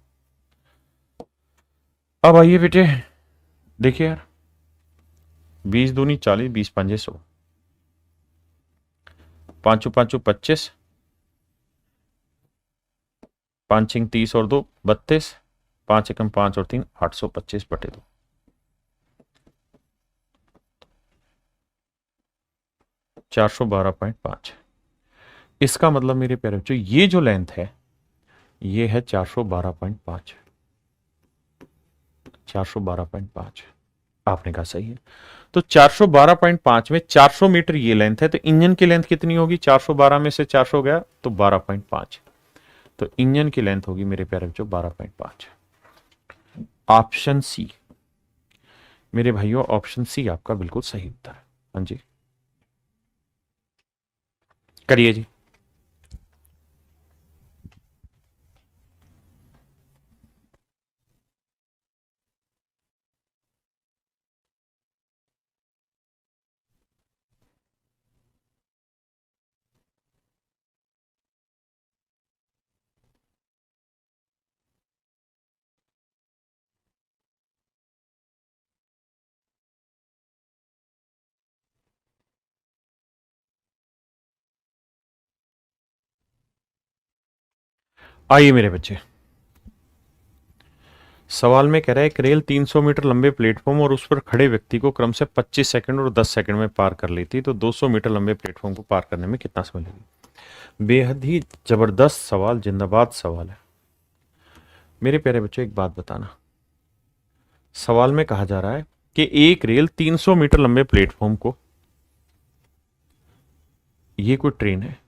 S1: अब आइए बेटे, देखिए यार, 20 दूनी 40, 20 पंजे 100, 5 5 25, 5 6 30 और 2 32, 5 एकम 5 और 3 825/2। 412.5। इसका मतलब मेरे प्यारे बच्चों ये जो लेंथ है ये है 412.5, 412.5। आपने कहा सही है। तो 412.5 में 400 मीटर ये लेंथ है, तो इंजन की लेंथ कितनी होगी? 412 में से 400 गया तो 12.5, तो इंजन की लेंथ होगी मेरे प्यारे बच्चों 12.5। ऑप्शन सी मेरे भाइयों, ऑप्शन सी आपका बिल्कुल सही उत्तर है। हाँ जी, करिए जी। आइए मेरे बच्चे, सवाल में कह रहा है एक रेल 300 मीटर लंबे प्लेटफॉर्म और उस पर खड़े व्यक्ति को क्रम से 25 सेकंड और 10 सेकंड में पार कर लेती, तो 200 मीटर लंबे प्लेटफॉर्म को पार करने में कितना समय लगेगा? बेहद ही जबरदस्त सवाल, जिंदाबाद सवाल है। मेरे प्यारे बच्चों एक बात बताना, सवाल में कहा जा रहा है कि एक रेल 300 मीटर लंबे प्लेटफॉर्म को, ये कोई ट्रेन है,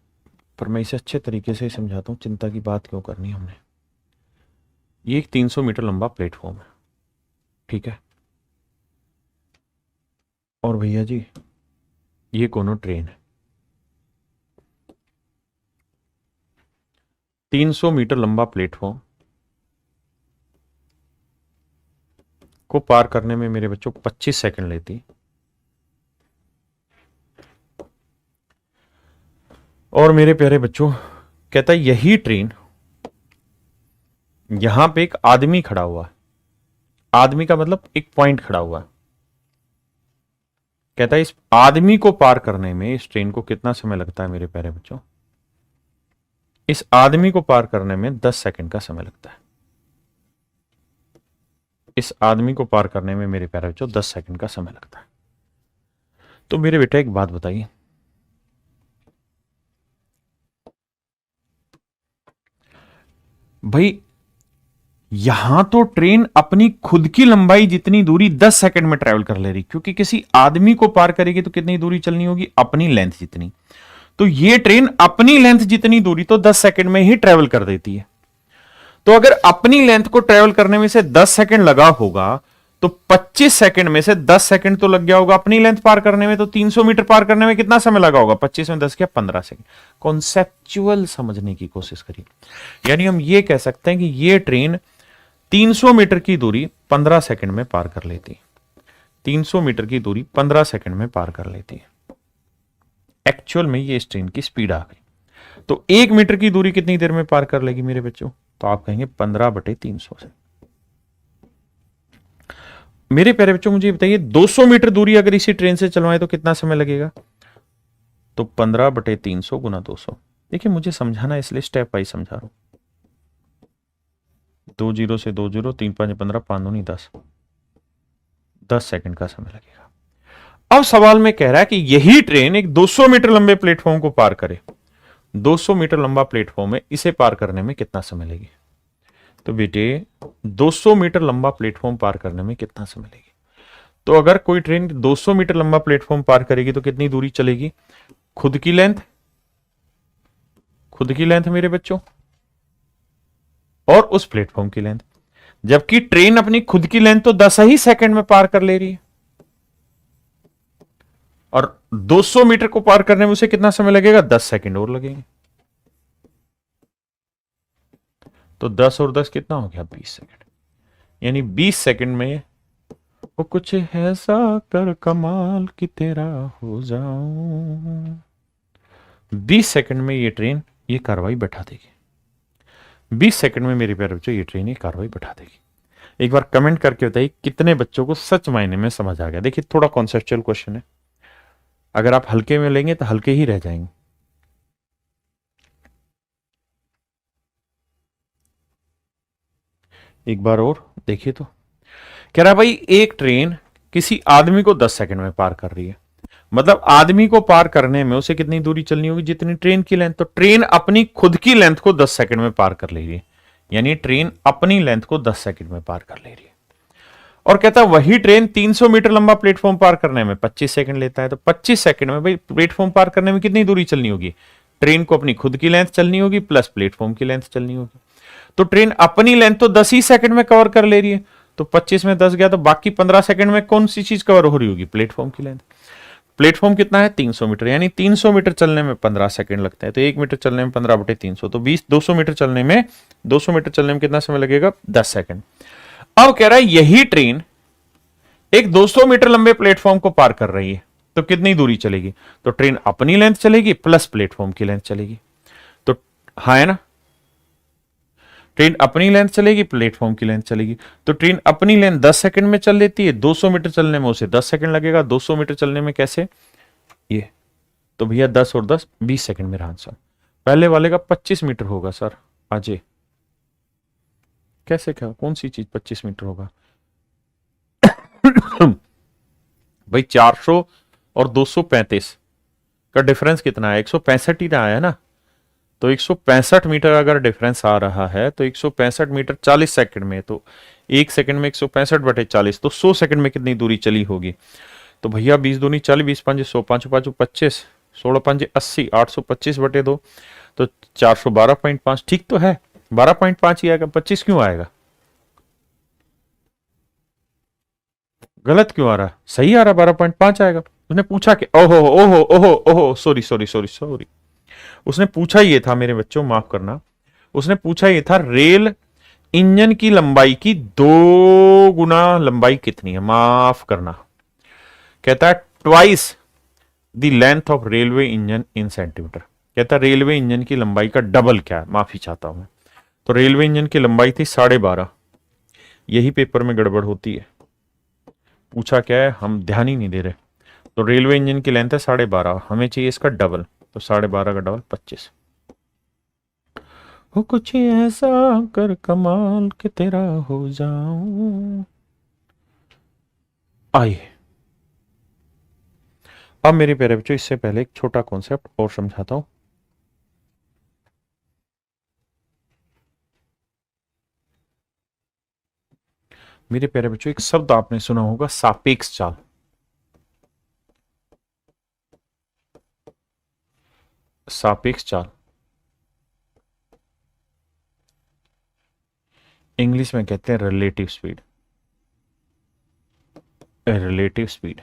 S1: पर मैं इसे अच्छे तरीके से समझाता हूं, चिंता की बात क्यों करनी हमने। ये एक 300 मीटर लंबा प्लेटफॉर्म है, ठीक है, और भैया जी ये कोनो ट्रेन है। 300 मीटर लंबा प्लेटफॉर्म को पार करने में मेरे बच्चों 25 सेकंड लेती, और मेरे प्यारे बच्चों कहता है यही ट्रेन, यहां पे एक आदमी खड़ा हुआ है, आदमी का मतलब एक पॉइंट खड़ा हुआ है, कहता है इस आदमी को पार करने में इस ट्रेन को कितना समय लगता है मेरे प्यारे बच्चों? इस आदमी को पार करने में 10 सेकंड का समय लगता है। इस आदमी को पार करने में मेरे प्यारे बच्चों 10 सेकंड का समय लगता है। तो मेरे बेटा एक बात बताइए, भाई यहां तो ट्रेन अपनी खुद की लंबाई जितनी दूरी 10 सेकंड में ट्रेवल कर ले रही, क्योंकि किसी आदमी को पार करेगी तो कितनी दूरी चलनी होगी? अपनी लेंथ जितनी। तो ये ट्रेन अपनी लेंथ जितनी दूरी तो 10 सेकंड में ही ट्रेवल कर देती है। तो अगर अपनी लेंथ को ट्रेवल करने में से 10 सेकंड लगा होगा, तो 25 सेकंड में से 10 सेकंड तो लग गया होगा अपनी लेंथ पार करने में, तो 300 मीटर पार करने में कितना समय लगा होगा? 25 में 10 क्या 15 सेकंड। कॉन्सेप्चुअल समझने की कोशिश करिए। यानी हम ये कह सकते हैं कि ये ट्रेन 300 मीटर की दूरी 15 सेकंड में पार कर लेती, 300 मीटर की दूरी 15 सेकंड में पार कर लेती है। एक्चुअल में ये इस ट्रेन की स्पीड आ गई। तो 1 मीटर की दूरी कितनी देर में पार कर लेगी मेरे बच्चों? तो आप कहेंगे 15/300 से। मेरे प्यारे बच्चों मुझे बताइए 200 मीटर दूरी अगर इसी ट्रेन से चलवाए तो कितना समय लगेगा? तो 15/300 गुना 200। देखिए मुझे समझाना इसलिए स्टेप वाइज समझा रहा हूं। 2 जीरो से 2 जीरो, 3 5 15, 5 दूनी 10, 10 सेकंड का समय लगेगा। अब सवाल में कह रहा है कि यही ट्रेन एक 200 मीटर लंबे प्लेटफॉर्म को पार करे, 200 मीटर लंबा प्लेटफॉर्म है, इसे पार करने में कितना समय लगेगा? तो बेटे 200 मीटर लंबा प्लेटफॉर्म पार करने में कितना समय लगेगा? तो अगर कोई ट्रेन 200 मीटर लंबा प्लेटफॉर्म पार करेगी तो कितनी दूरी चलेगी? खुद की लेंथ, खुद की लेंथ मेरे बच्चों, और उस प्लेटफॉर्म की लेंथ, जबकि ट्रेन अपनी खुद की लेंथ तो 10 ही सेकंड में पार कर ले रही है, और 200 मीटर को पार करने में उसे कितना समय लगेगा? 10 सेकंड और लगेंगे। तो 10 और 10 कितना हो गया? 20 सेकंड। यानी 20 सेकंड में वो कुछ ऐसा कर कमाल कि तेरा हो जाऊं, 20 सेकंड में ये ट्रेन ये कार्रवाई बैठा देगी। 20 सेकंड में मेरे प्यारे बच्चों ये ट्रेन ये कार्रवाई बैठा देगी। एक बार कमेंट करके बताइए कितने बच्चों को सच मायने में समझ आ गया। देखिए थोड़ा कॉन्सेप्चुअल क्वेश्चन है, अगर आप हल्के में लेंगे तो हल्के ही रह जाएंगे। एक बार और देखिए, तो कह रहा भाई एक ट्रेन किसी आदमी को 10 सेकंड में पार कर रही है, मतलब आदमी को पार करने में उसे कितनी दूरी चलनी होगी, जितनी ट्रेन की लेंथ। तो ट्रेन अपनी खुद की लेंथ को 10 सेकंड में पार कर ले रही है, यानी ट्रेन अपनी लेंथ को 10 सेकंड में पार कर ले रही है। और कहता है वही ट्रेन 300 मीटर लंबा प्लेटफॉर्म पार करने में 25 सेकंड लेता है। तो 25 सेकंड में भाई प्लेटफॉर्म पार करने में कितनी दूरी चलनी होगी, ट्रेन को अपनी खुद की लेंथ चलनी होगी प्लस प्लेटफॉर्म की लेंथ चलनी होगी। तो ट्रेन अपनी लेंथ तो 10 ही सेकंड में कवर कर ले रही है, तो 25 में 10 गया, तो बाकी 15 सेकंड में कौन सी चीज कवर हो रही होगी, प्लेटफॉर्म की लेंथ। प्लेटफॉर्म कितना है 300 मीटर, यानी 300 मीटर चलने में 15 सेकंड लगता है, तो 1 मीटर चलने में 15/300, तो 20 200 मीटर चलने में 200 मीटर चलने में कितना समय लगेगा, 10 सेकंड। अब कह रहा है यही ट्रेन एक 200 मीटर लंबे प्लेटफॉर्म को पार कर रही है, तो कितनी दूरी चलेगी। तो ट्रेन अपनी लेंथ चलेगी प्लस प्लेटफॉर्म की लेंथ चलेगी। तो हाँ है ना, ट्रेन अपनी लेंथ चलेगी प्लेटफॉर्म की लेंथ चलेगी। तो ट्रेन अपनी लेंथ 10 सेकंड में चल लेती है, 200 मीटर चलने में उसे 10 सेकंड लगेगा। 200 मीटर चलने में कैसे, ये तो भैया 10 और 10 20 सेकंड मेरा आंसर। पहले वाले का 25 मीटर होगा सर अजय, कैसे क्या, कौन सी चीज 25 मीटर होगा भाई 400 और 235 का डिफरेंस कितना है, 165 ही ना आया ना। तो 165 मीटर अगर डिफरेंस आ रहा है, तो 165 मीटर 40 सेकंड में, तो 1 सेकंड में 165/40, तो 100 सेकंड में कितनी दूरी चली होगी। तो भैया 20 दूनी 40, 20 5 100, 5 5 25, 16 5 80, 825/2, तो 412.5। ठीक तो है, 12.5 ही आएगा, 25 क्यों आएगा, गलत क्यों आ रहा है, सही आ रहा है, 12.5 आएगा। उसने पूछा कि ओहो ओहो ओहो ओहो, सॉरी सॉरी सॉरी सॉरी, उसने पूछा ये था मेरे बच्चों, माफ करना, उसने पूछा ये था रेल इंजन की लंबाई की 2 गुना लंबाई कितनी है, माफ करना। कहता है twice the length of railway engine in centimetre. कहता है रेलवे इंजन की लंबाई का डबल क्या है, माफी चाहता हूं मैं। तो रेलवे इंजन की लंबाई थी 12.5, यही पेपर में गड़बड़ होती है, पूछा क्या है हम ध्यान ही नहीं दे रहे। तो रेलवे इंजन की लेंथ है 12.5, हमें चाहिए इसका डबल, तो 12.5 का डबल 25। हो कुछ ऐसा कर कमाल के तेरा हो जाऊं। आइए अब मेरे प्यारे बच्चों, इससे पहले एक छोटा कॉन्सेप्ट और समझाता हूं। मेरे प्यारे बच्चों, एक शब्द आपने सुना होगा, सापेक्ष चाल। सापेक्ष चाल इंग्लिश में कहते हैं रिलेटिव स्पीड। रिलेटिव स्पीड,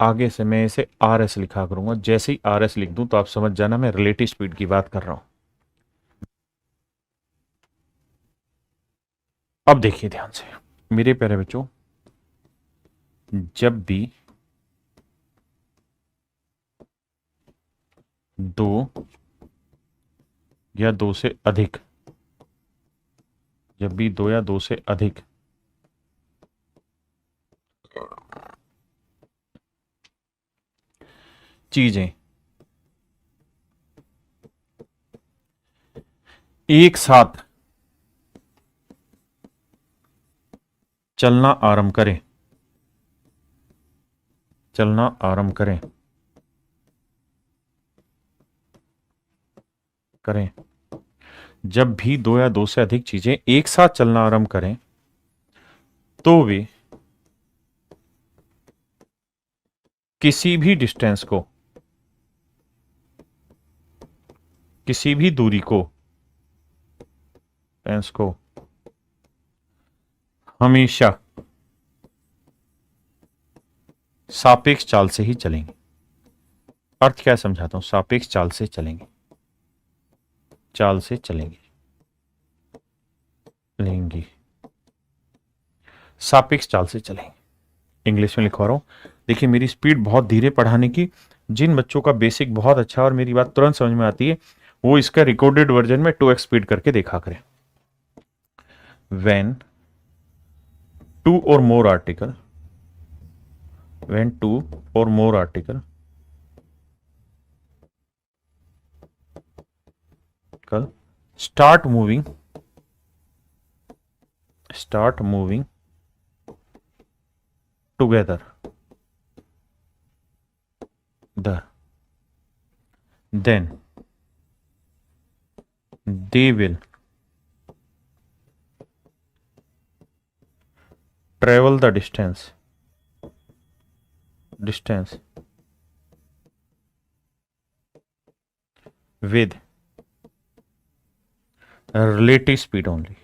S1: आगे से मैं इसे आर एस लिखा करूंगा, जैसे ही आर एस लिख दूं तो आप समझ जाना मैं रिलेटिव स्पीड की बात कर रहा हूं। अब देखिए ध्यान से मेरे प्यारे बच्चों, जब भी दो या दो से अधिक, जब भी दो या दो से अधिक चीजें एक साथ चलना आरंभ करें, चलना आरंभ करें करें जब भी दो या दो से अधिक चीजें एक साथ चलना आरंभ करें, तो वे किसी भी डिस्टेंस को, किसी भी दूरी को, डिस्टेंस को हमेशा सापेक्ष चाल से ही चलेंगे। अर्थ क्या समझाता हूं, सापेक्ष चाल से चलेंगे, चाल से चलेंगे, लेंगे, सापेक्ष चाल से चलेंगे। इंग्लिश में लिखवा रहा हूं, देखिए मेरी स्पीड बहुत धीरे पढ़ाने की, जिन बच्चों का बेसिक बहुत अच्छा और मेरी बात तुरंत समझ में आती है, वो इसका रिकॉर्डेड वर्जन में 2x स्पीड करके देखा करें। when two or more article, when two or more article start moving together, then they will travel the distance with relative speed only.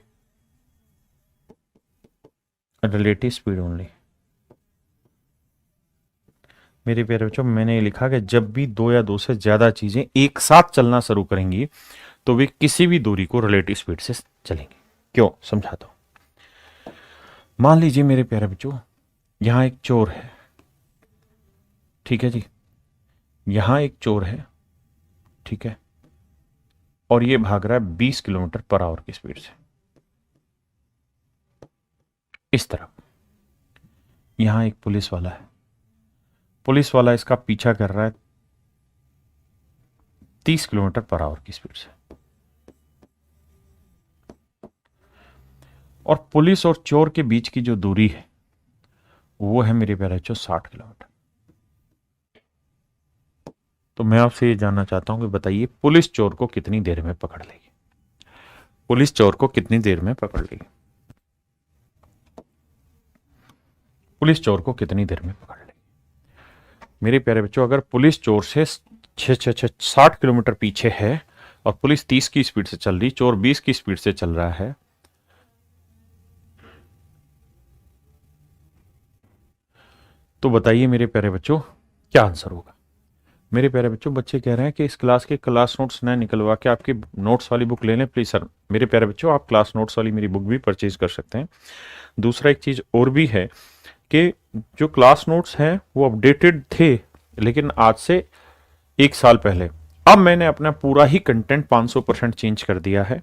S1: मेरे प्यारे बच्चों, मैंने लिखा कि जब भी दो या दो से ज्यादा चीजें एक साथ चलना शुरू करेंगी तो वे किसी भी दूरी को रिलेटिव स्पीड से चलेंगे। क्यों, समझाता हूं। मान लीजिए मेरे प्यारे बच्चों, यहां एक चोर है, ठीक है जी, यहां एक चोर है, ठीक है, और ये भाग रहा है 20 किलोमीटर पर आवर की स्पीड से इस तरफ। यहां एक पुलिस वाला है, पुलिस वाला इसका पीछा कर रहा है 30 किलोमीटर पर आवर की स्पीड से, और पुलिस और चोर के बीच की जो दूरी है वो है मेरे प्यारे बच्चों 60 किलोमीटर। तो मैं आपसे ये जानना चाहता हूं कि बताइए पुलिस चोर को कितनी देर में पकड़ लेगी? पुलिस चोर को कितनी देर में पकड़ लेगी? पुलिस चोर को कितनी देर में पकड़ लेगी? मेरे प्यारे बच्चों, अगर पुलिस चोर से 60 किलोमीटर पीछे है और पुलिस 30 की स्पीड से चल रही, चोर 20 की स्पीड से चल रहा है, तो बताइए मेरे प्यारे बच्चों क्या आंसर होगा? मेरे प्यारे बच्चों, बच्चे कह रहे हैं कि इस क्लास के क्लास नोट्स न निकलवा के आपकी नोट्स वाली बुक ले लें प्लीज सर। मेरे प्यारे बच्चों, आप क्लास नोट्स वाली मेरी बुक भी परचेज कर सकते हैं। दूसरा एक चीज और भी है कि जो क्लास नोट्स हैं वो अपडेटेड थे, लेकिन आज से 1 साल पहले। अब मैंने अपना पूरा ही कंटेंट 500% चेंज कर दिया है,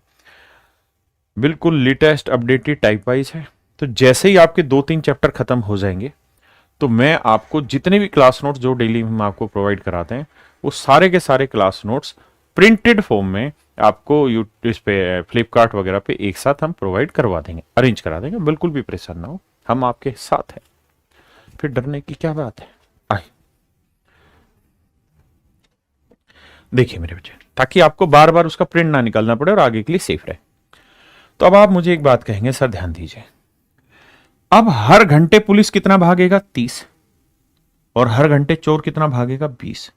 S1: बिल्कुल लेटेस्ट अपडेटेड टाइप वाइज है। तो जैसे ही आपके 2-3 चैप्टर खत्म हो जाएंगे तो मैं आपको जितने भी क्लास नोट्स जो डेली हम आपको प्रोवाइड कराते हैं वो सारे के सारे क्लास नोट्स प्रिंटेड फॉर्म में आपको इस पे फ्लिपकार्ट वगैरह पे एक साथ हम प्रोवाइड करवा देंगे, अरेंज करा देंगे। बिल्कुल भी परेशान ना हो, हम आपके साथ हैं, फिर डरने की क्या बात है। आए देखिए मेरे बच्चे, ताकि आपको बार बार उसका प्रिंट ना निकालना पड़े और आगे के लिए सेफ रहे। तो अब आप मुझे एक बात कहेंगे, सर ध्यान दीजिए, अब हर घंटे पुलिस कितना भागेगा? 30, और हर घंटे चोर कितना भागेगा? 20।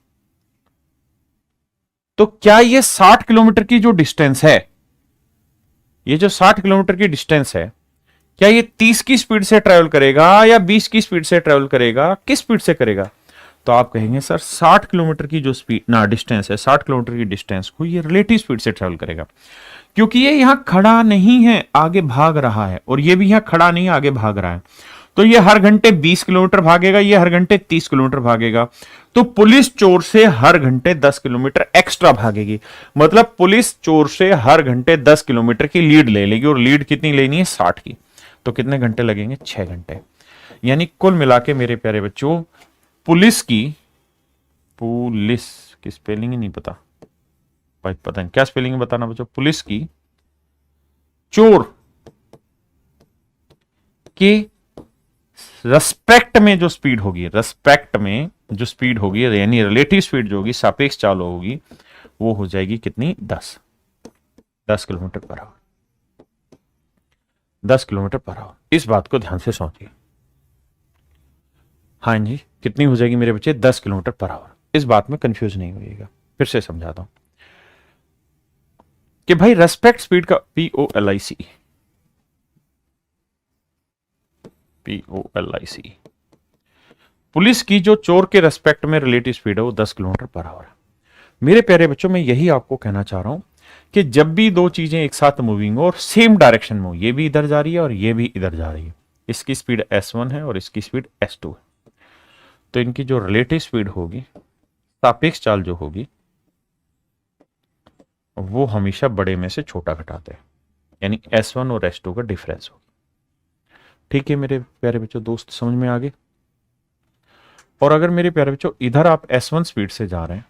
S1: तो क्या ये 60 किलोमीटर की जो डिस्टेंस है, ये जो 60 किलोमीटर की डिस्टेंस है, क्या ये 30 की स्पीड से ट्रेवल करेगा या 20 की स्पीड से ट्रेवल करेगा? किस स्पीड से करेगा? तो आप कहेंगे सर 60 किलोमीटर की जो स्पीड ना डिस्टेंस है, 60 किलोमीटर की डिस्टेंस को ये रिलेटिव स्पीड से ट्रेवल करेगा, क्योंकि ये यहां खड़ा नहीं है, आगे भाग रहा है, और ये भी यहां खड़ा नहीं है, आगे भाग रहा है। तो ये हर घंटे 20 किलोमीटर भागेगा, ये हर घंटे 30 किलोमीटर भागेगा। तो पुलिस चोर से हर घंटे 10 किलोमीटर एक्स्ट्रा भागेगी, मतलब पुलिस चोर से हर घंटे 10 किलोमीटर की लीड ले लेगी, और लीड कितनी लेनी है? 60 की। तो कितने घंटे लगेंगे? 6 घंटे। यानी कुल मिला के मेरे प्यारे बच्चों, पुलिस की स्पेलिंग ही नहीं पता भाई, पता नहीं क्या स्पेलिंग बताना बच्चों। पुलिस की चोर के रेस्पेक्ट में जो स्पीड होगी, यानी रिलेटिव स्पीड जो होगी, सापेक्ष चाल होगी, वो हो जाएगी कितनी? 10 kilometre per our. 10 kilometre per our. इस बात को ध्यान से सोचिए। हाँ जी, कितनी हो जाएगी मेरे बच्चे? 10 किलोमीटर पर आवर। इस बात में कंफ्यूज नहीं होइएगा, फिर से समझाता हूं कि भाई रेस्पेक्ट स्पीड का POLIC, पुलिस की जो चोर के रेस्पेक्ट में रिलेटिव स्पीड है वो 10 किलोमीटर पर आवर है। मेरे प्यारे बच्चों, मैं यही आपको कहना चाह रहा हूं कि जब भी दो चीजें एक साथ मूविंग हो और सेम डायरेक्शन में हो, ये भी इधर जा रही है और ये भी इधर जा रही है, इसकी स्पीड S1 है और इसकी स्पीड S2 है, तो इनकी जो रिलेटिव स्पीड होगी, सापेक्ष चाल जो होगी, वो हमेशा बड़े में से छोटा घटाते हैं, यानी S1 और S2 का डिफरेंस होगी। ठीक है मेरे प्यारे बच्चों, दोस्त समझ में आ गए? और अगर मेरे प्यारे बच्चों इधर आप S1 स्पीड से जा रहे हैं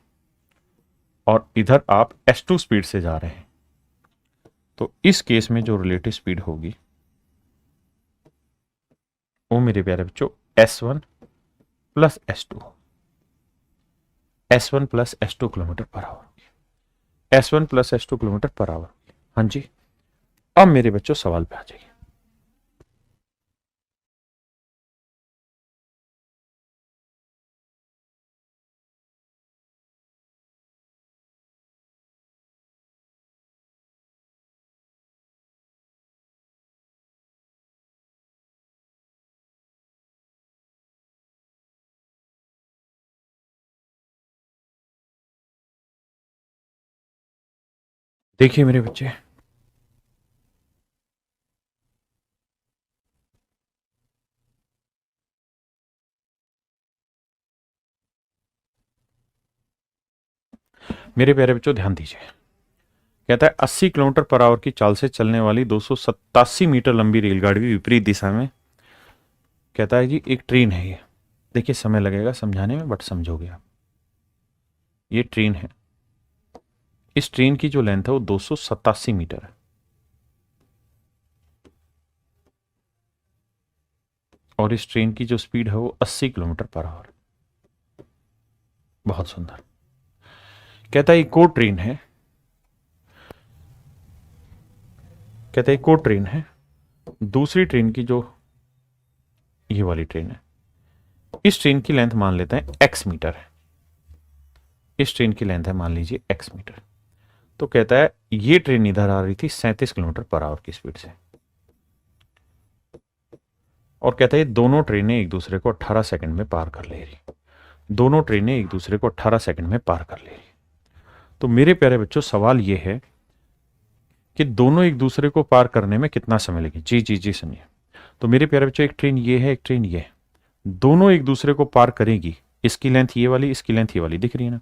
S1: और इधर आप S2 स्पीड से जा रहे हैं, तो इस केस में जो रिलेटिव स्पीड होगी वो मेरे प्यारे बच्चों S1 plus S2, S1 plus S2 kilometre per our, S1 plus S2 kilometre per our. हाँ जी, अब मेरे बच्चों सवाल पे आ जाइए। देखिए मेरे बच्चे, मेरे प्यारे बच्चों ध्यान दीजिए। कहता है 80 किलोमीटर पर आवर की चाल से चलने वाली 287 मीटर लंबी रेलगाड़ी विपरीत दिशा में, कहता है जी एक ट्रेन है ये। देखिए समय लगेगा समझाने में, बट समझोगे आप। ये ट्रेन है, इस ट्रेन की जो लेंथ है वो 287 मीटर है, और इस ट्रेन की जो स्पीड है वो 80 किलोमीटर पर आवर। बहुत सुंदर। कहता है एक और ट्रेन है, कहता है एक और ट्रेन है, दूसरी ट्रेन की जो ये वाली ट्रेन है, इस ट्रेन की लेंथ मान लेते हैं x मीटर है, इस ट्रेन की लेंथ है मान लीजिए x मीटर। तो कहता है ये ट्रेन इधर आ रही थी 37 किलोमीटर पर आवर की स्पीड से, और कहता है दोनों ट्रेनें एक दूसरे को 18 सेकंड में पार कर ले रही, दोनों ट्रेनें एक दूसरे को 18 सेकंड में पार कर ले रही। तो मेरे प्यारे बच्चों सवाल ये है कि दोनों एक दूसरे को पार करने में कितना समय लगे। जी जी जी सुनिए। तो मेरे प्यारे बच्चों एक ट्रेन ये है, एक ट्रेन ये है, दोनों एक दूसरे को पार करेगी। इसकी लेंथ ये वाली, इसकी लेंथ ये वाली, दिख रही है ना।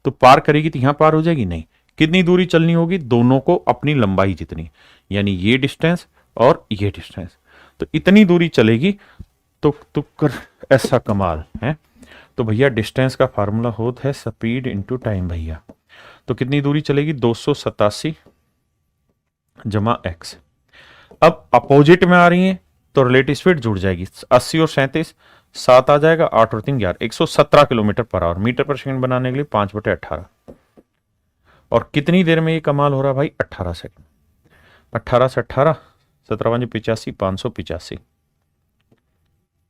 S1: तो पार करेगी तो यहां पार हो जाएगी नहीं। कितनी दूरी चलनी होगी, दोनों को अपनी लंबाई जितनी, यानी ये डिस्टेंस और ये डिस्टेंस, तो इतनी दूरी चलेगी। तो कर ऐसा कमाल है। तो भैया डिस्टेंस का फार्मूला होता है स्पीड इंटू टाइम भैया। तो कितनी दूरी चलेगी, 287 जमा एक्स। अब अपोजिट में आ रही है तो रिलेटिव स्पीड जुड़ जाएगी, 80 और 37, 7 आ जाएगा, 8 और 3 11, 117 kilometre per hour. Metre per second बनाने के लिए 5/18, और कितनी देर में ये कमाल हो रहा है भाई, 18 सेकंड। 18 से 18, 17 85, 585,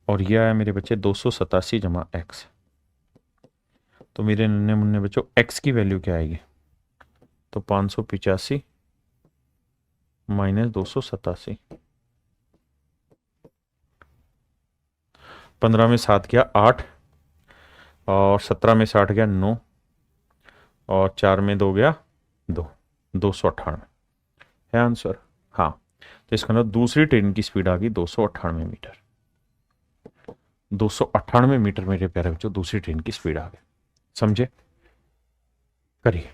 S1: और यह आया मेरे बच्चे 287 जमा एक्स। तो मेरे नन्हे मुन्ने बच्चों एक्स की वैल्यू क्या आएगी, तो 585 माइनस 287, 15 में 7 गया 8, और 17 में 60 गया 9, और 4 में 2 गया 2, 298 है आंसर। हाँ, तो इसका मतलब दूसरी ट्रेन की स्पीड आ गई 298 मीटर। 298 मीटर मेरे प्यारे बच्चों दूसरी ट्रेन की स्पीड आ गई। समझे, करिए।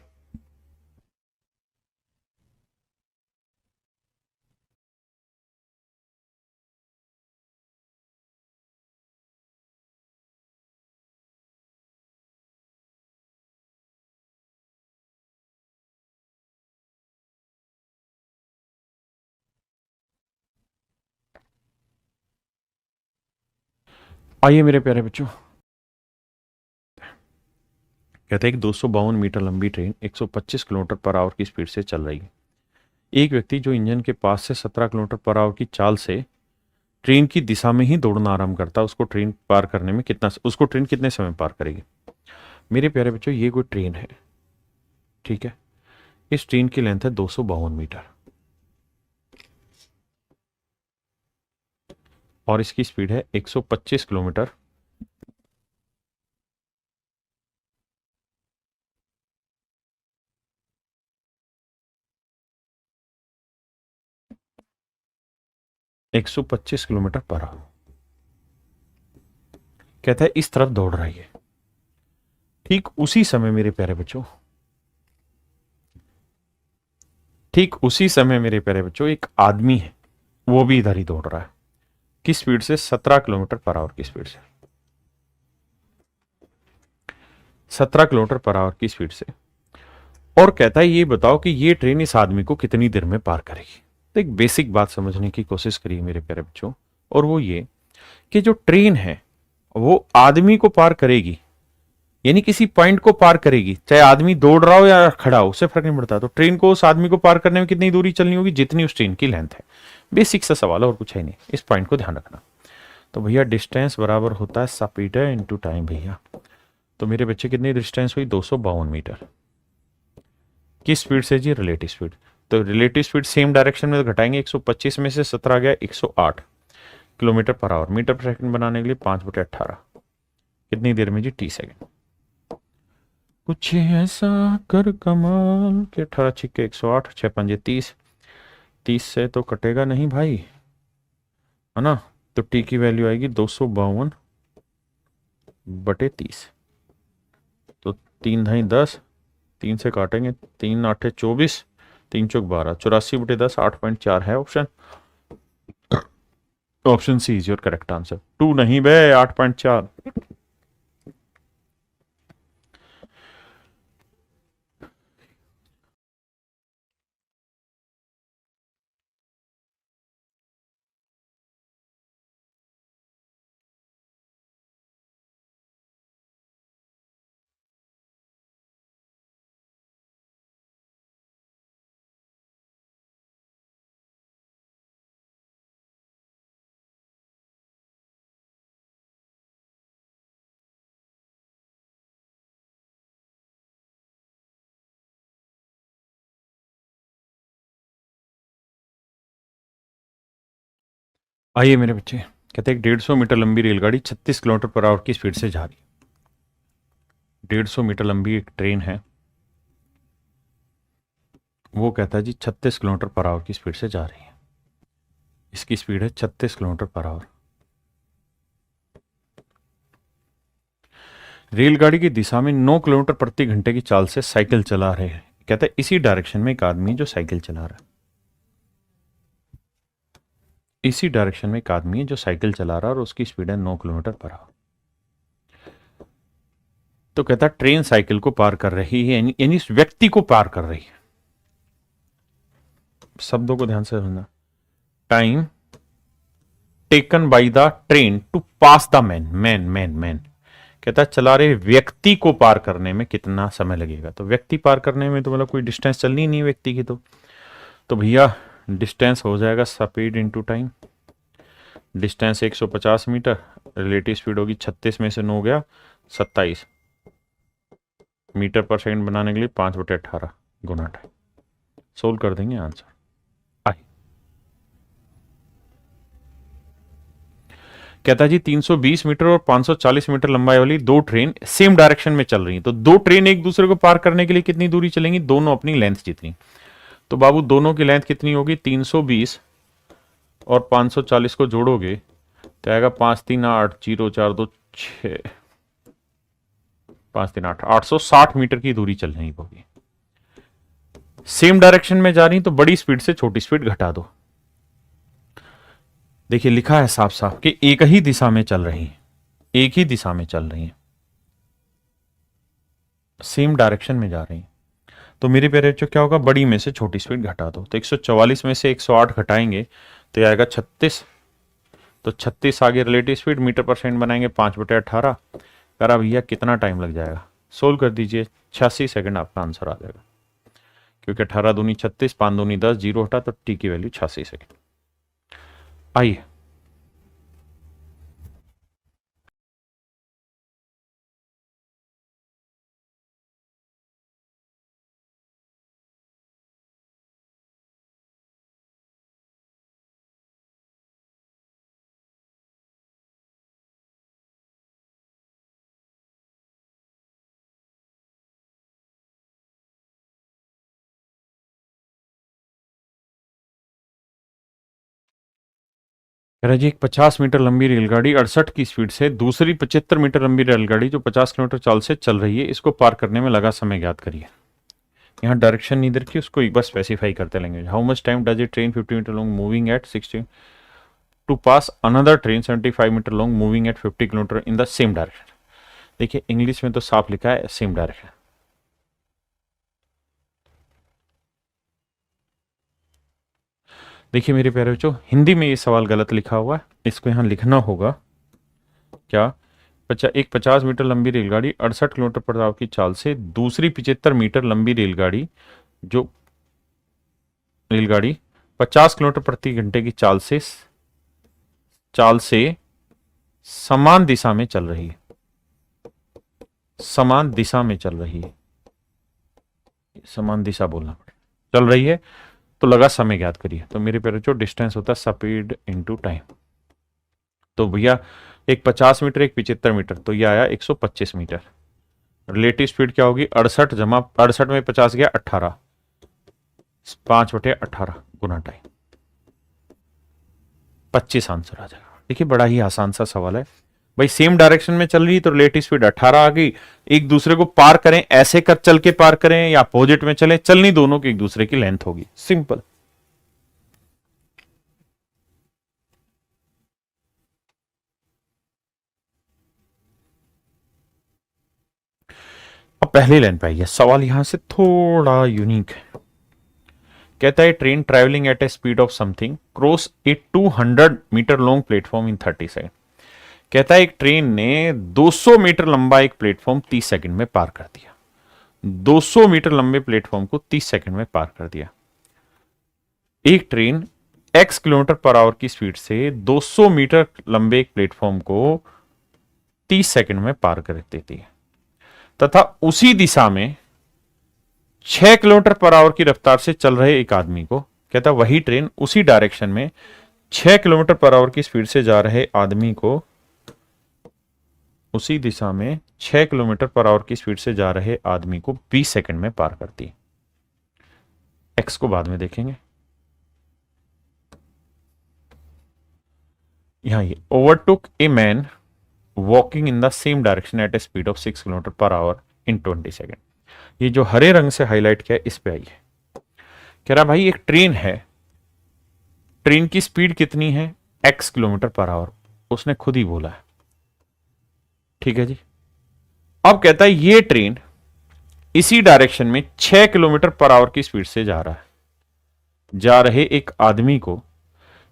S1: आइए मेरे प्यारे बच्चों, कहते हैं कि 252 मीटर लंबी ट्रेन 125 किलोमीटर पर आवर की स्पीड से चल रही है। एक व्यक्ति जो इंजन के पास से 17 किलोमीटर पर आवर की चाल से ट्रेन की दिशा में ही दौड़ना आरंभ करता है, उसको ट्रेन पार करने में उसको ट्रेन कितने समय पार करेगी। मेरे प्यारे बच्चों ये कोई ट्रेन है, ठीक है, इस ट्रेन की लेंथ है 252 मीटर, और इसकी स्पीड है 125 किलोमीटर पर आवर। कहता है इस तरफ दौड़ रही है। ठीक उसी समय मेरे प्यारे बच्चों, ठीक उसी समय मेरे प्यारे बच्चों एक आदमी है, वो भी इधर ही दौड़ रहा है। किस स्पीड से, 17 किलोमीटर पर आवर की स्पीड से, 17 किलोमीटर पर आवर की स्पीड से। और कहता है ये बताओ कि ये ट्रेन इस आदमी को कितनी देर में पार करेगी। तो एक बेसिक बात समझने की कोशिश करिए मेरे प्यारे बच्चों, और वो ये कि जो ट्रेन है वो आदमी को पार करेगी, यानी किसी पॉइंट को पार करेगी, चाहे आदमी दौड़ रहा हो या खड़ा हो, उससे फर्क नहीं पड़ता। तो ट्रेन को उस आदमी को पार करने में कितनी दूरी चलनी होगी, जितनी उस ट्रेन की लेंथ है। बेसिक सा सवाल है और कुछ है नहीं, इस पॉइंट को ध्यान रखना। तो भैया डिस्टेंस बराबर होता है स्पीड इनटू टाइम भैया। तो मेरे बच्चे कितनी डिस्टेंस हुई, 252 मीटर। किस स्पीड से जी, रिलेटिव स्पीड। तो रिलेटिव स्पीड सेम डायरेक्शन में तो घटाएंगे, 125 में से 17 गया 108 kilometre per hour. Metre per second बनाने के लिए 5/18 कितनी देर में जी, टी सेकंड। कुछ ऐसा कर कमाल के 18 छिक्के 108, 6 पंजे 30, 30 से तो कटेगा नहीं भाई, है ना। तो टी की वैल्यू आएगी 252/30। तो 3 ढाई 10, 3 से काटेंगे, 3 आठे 24, 3 चौक 12, 84/10, 8.4 है option. Option C is your correct answer. 2 नहीं बे, 8.4। आइए मेरे बच्चे, कहते हैं 150 मीटर लंबी रेलगाड़ी 36 किलोमीटर पर आवर की स्पीड से जा रही है। 150 मीटर लंबी एक ट्रेन है, वो कहता है जी 36 किलोमीटर पर आवर की स्पीड से जा रही है। इसकी स्पीड है 36 किलोमीटर पर आवर। रेलगाड़ी की दिशा में 9 किलोमीटर प्रति घंटे की चाल से साइकिल चला रहे हैं। कहता है इसी डायरेक्शन में एक आदमी जो साइकिल चला रहा है, इसी डायरेक्शन में एक आदमी है जो साइकिल चला रहा है और उसकी स्पीड है 9 किलोमीटर पर आवर। तो कहता है ट्रेन साइकिल को पार कर रही है, यानी इस व्यक्ति को पार कर रही है। शब्दों को ध्यान से सुनना। Time taken by the train to pass the man. कहता है चला रहे व्यक्ति को पार करने में कितना समय लगेगा। तो व्यक्ति पार करने में तो मतलब कोई डिस्टेंस चलनी नहीं व्यक्ति की। तो भैया डिस्टेंस हो जाएगा speed into time. Distance 150 metre, relative speed होगी 36 में से 9 गया 27 मीटर पर सेकंड बनाने के लिए 5/18 गुना टाइम। सोल्व कर देंगे आंसर। कहता है जी 320 मीटर और 540 मीटर लंबाई वाली दो ट्रेन सेम डायरेक्शन में चल रही हैं। तो दो ट्रेन एक दूसरे को पार करने के लिए कितनी दूरी चलेंगी, दोनों अपनी लेंथ जितनी। तो बाबू दोनों की लेंथ कितनी होगी, 320 और 540 को जोड़ोगे तो आएगा 5 3 8 0 4 2 6 5 3 8 860 मीटर की दूरी चल रही होगी। सेम डायरेक्शन में जा रही तो बड़ी स्पीड से छोटी स्पीड घटा दो। देखिए लिखा है साफ साफ कि एक ही दिशा में चल रही है, एक ही दिशा में चल रही है, सेम डायरेक्शन में जा रही है। तो मेरे प्यारे बच्चों क्या होगा, बड़ी में से छोटी स्पीड घटा दो। तो 144 में से 108 घटाएंगे तो आएगा 36। तो 36 आगे relative speed, metre per second बनाएंगे 5/18। करा भैया कितना टाइम लग जाएगा, सोल्व कर दीजिए। 86 सेकंड आपका आंसर आ जाएगा, क्योंकि 18 दूनी 36, 5 दूनी 10, 0 हटा तो टी की वैल्यू 86 सेकंड। आइए कह रहा जी एक 50 मीटर लंबी रेलगाड़ी 68 की स्पीड से दूसरी 75 मीटर लंबी रेलगाड़ी जो 50 किलोमीटर चाल से चल रही है, इसको पार करने में लगा समय ज्ञात करिए। यहाँ डायरेक्शन नहीं दे रखी, उसको एक बार स्पेसिफाई करते language. How much time does a train 50 metre long moving at 60 to pass another train 75 metre long moving at 50 kilometre in the same direction. देखिए इंग्लिश में तो साफ लिखा है सेम डायरेक्शन। देखिए मेरे प्यारे बच्चों, हिंदी में ये सवाल गलत लिखा हुआ है, इसको यहाँ लिखना होगा क्या एक 50 मीटर लंबी रेलगाड़ी 68 किलोमीटर प्रति आवर की चाल से दूसरी 75 मीटर लंबी रेलगाड़ी जो रेलगाड़ी 50 किलोमीटर प्रति घंटे की चाल से समान दिशा में चल रही है, समान दिशा में चल रही है, समान दिशा बोलना पड़ेगा, चल रही है। तो लगा समय ज्ञात करिए। तो मेरे प्यारे जो डिस्टेंस होता है स्पीड इनटू टाइम। तो भैया एक 50 मीटर एक 75 मीटर, तो ये आया 125 मीटर। रिलेटिव स्पीड क्या होगी? 68 जमा 68 में 50 गया 18, 5/18 गुना टाइम, 25 आंसर आ जाएगा। देखिए बड़ा ही आसान सा सवाल है भाई। सेम डायरेक्शन में चल रही तो रिलेटिव स्पीड 18 आ गई। एक दूसरे को पार करें, ऐसे कर चल के पार करें या अपोजिट में चले, चलनी दोनों की एक दूसरे की लेंथ होगी, सिंपल। अब पहली लाइन पे आइए, सवाल यहां से थोड़ा यूनिक है। कहता है train travelling at a speed of something cross a 200 metre long platform in 30 second. कहता है एक ट्रेन ने 200 मीटर लंबा एक प्लेटफॉर्म 30 सेकंड में पार कर दिया। 200 मीटर लंबे प्लेटफॉर्म को 30 सेकंड में पार कर दिया। एक train x kilometre per our की स्पीड से 200 मीटर लंबे एक प्लेटफॉर्म को 30 सेकंड में पार कर देती है तथा उसी दिशा में 6 किलोमीटर पर आवर की रफ्तार से चल रहे एक आदमी को, कहता वही ट्रेन उसी डायरेक्शन में 6 किलोमीटर पर आवर की स्पीड से जा रहे आदमी को, उसी दिशा में 6 किलोमीटर पर आवर की स्पीड से जा रहे आदमी को 20 सेकंड में पार करती है। एक्स को बाद में देखेंगे। यहां ये overtook a man walking in the same direction at a speed of 6 kilometre per hour in 20 second. ये जो हरे रंग से हाईलाइट किया है इस पे आइए। कह रहा भाई एक ट्रेन है, ट्रेन की स्पीड कितनी है? x किलोमीटर पर आवर, उसने खुद ही बोला है, ठीक है जी। अब कहता है ये ट्रेन इसी डायरेक्शन में 6 किलोमीटर पर आवर की स्पीड से जा रहा है, जा रहे एक आदमी को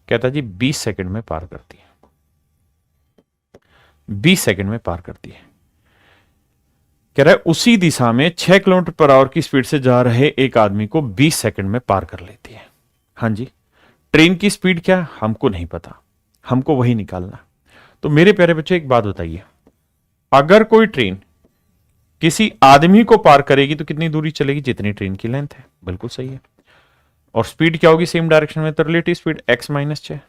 S1: कहता जी 20 सेकंड में पार करती है, 20 सेकंड में पार करती है। कह रहा है उसी दिशा में 6 किलोमीटर पर आवर की स्पीड से जा रहे एक आदमी को 20 सेकंड में पार कर लेती है। हाँ जी, ट्रेन की स्पीड क्या हमको नहीं पता, हमको वही निकालना। तो मेरे प्यारे बच्चे एक बात बताइए, अगर कोई ट्रेन किसी आदमी को पार करेगी तो कितनी दूरी चलेगी? जितनी ट्रेन की लेंथ है, बिल्कुल सही है। और स्पीड क्या होगी सेम डायरेक्शन में? तो relative speed x minus 6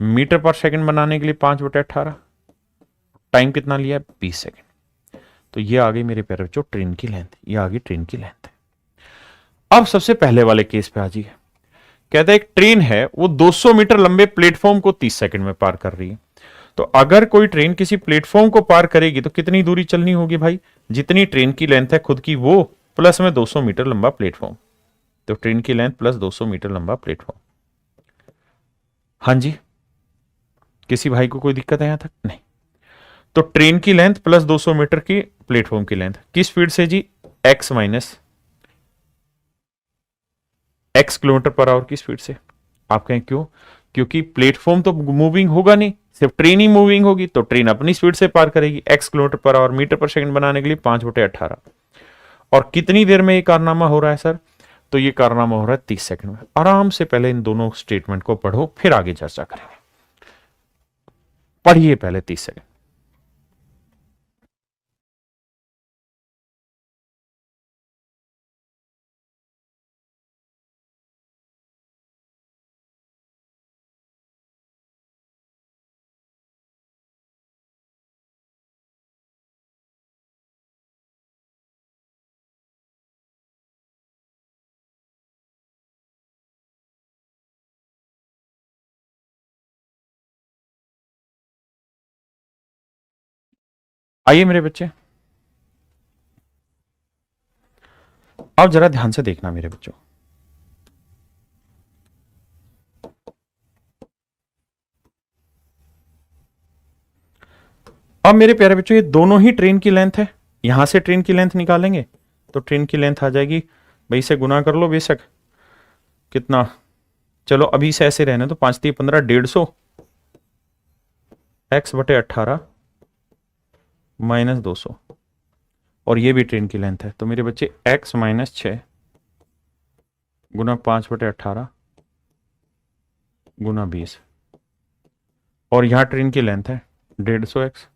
S1: metre per second बनाने के लिए 5/18, टाइम कितना लिया? 20 सेकंड। तो ये आ गई मेरे प्यारे बच्चों ट्रेन की लेंथ, ये आ गई ट्रेन की लेंथ। अब सबसे पहले वाले केस पे आ जाइए। कहता है एक ट्रेन है वो 200 मीटर लंबे प्लेटफॉर्म को 30 सेकंड में पार कर रही है। तो अगर कोई ट्रेन किसी प्लेटफॉर्म को पार करेगी तो कितनी दूरी चलनी होगी भाई? जितनी ट्रेन की लेंथ है खुद की वो, प्लस में 200 मीटर लंबा प्लेटफॉर्म। तो ट्रेन की लेंथ प्लस 200 मीटर लंबा प्लेटफॉर्म। हाँ जी, किसी भाई को कोई दिक्कत है यहां तक? नहीं। तो ट्रेन की लेंथ प्लस 200 मीटर की प्लेटफॉर्म की लेंथ किस स्पीड से जी? x minus x kilometre per our की स्पीड से। आप कहें क्यों? क्योंकि प्लेटफॉर्म तो मूविंग होगा नहीं, सिर्फ ट्रेन ही मूविंग होगी, तो ट्रेन अपनी स्पीड से पार करेगी। x kilometre per hour metre per second बनाने के लिए 5/18। और कितनी देर में ये कारनामा हो रहा है सर? तो ये कारनामा हो रहा है 30 सेकंड में। आराम से पहले इन दोनों स्टेटमेंट को पढ़ो, फिर आगे चर्चा करेंगे। पढ़िए पहले 30 सेकंड। आइए मेरे बच्चे, अब जरा ध्यान से देखना मेरे बच्चों। अब मेरे प्यारे बच्चों ये दोनों ही ट्रेन की लेंथ है। यहां से ट्रेन की लेंथ निकालेंगे तो ट्रेन की लेंथ आ जाएगी, भाई से गुना कर लो बेशक, कितना, चलो अभी से ऐसे रहने तो 5 × 3 = 15, 150 x/18 -200 और ये भी ट्रेन की लेंथ है। तो मेरे बच्चे x - 6 गुना 5/18 गुना 20 और यहाँ ट्रेन की लेंथ है 150x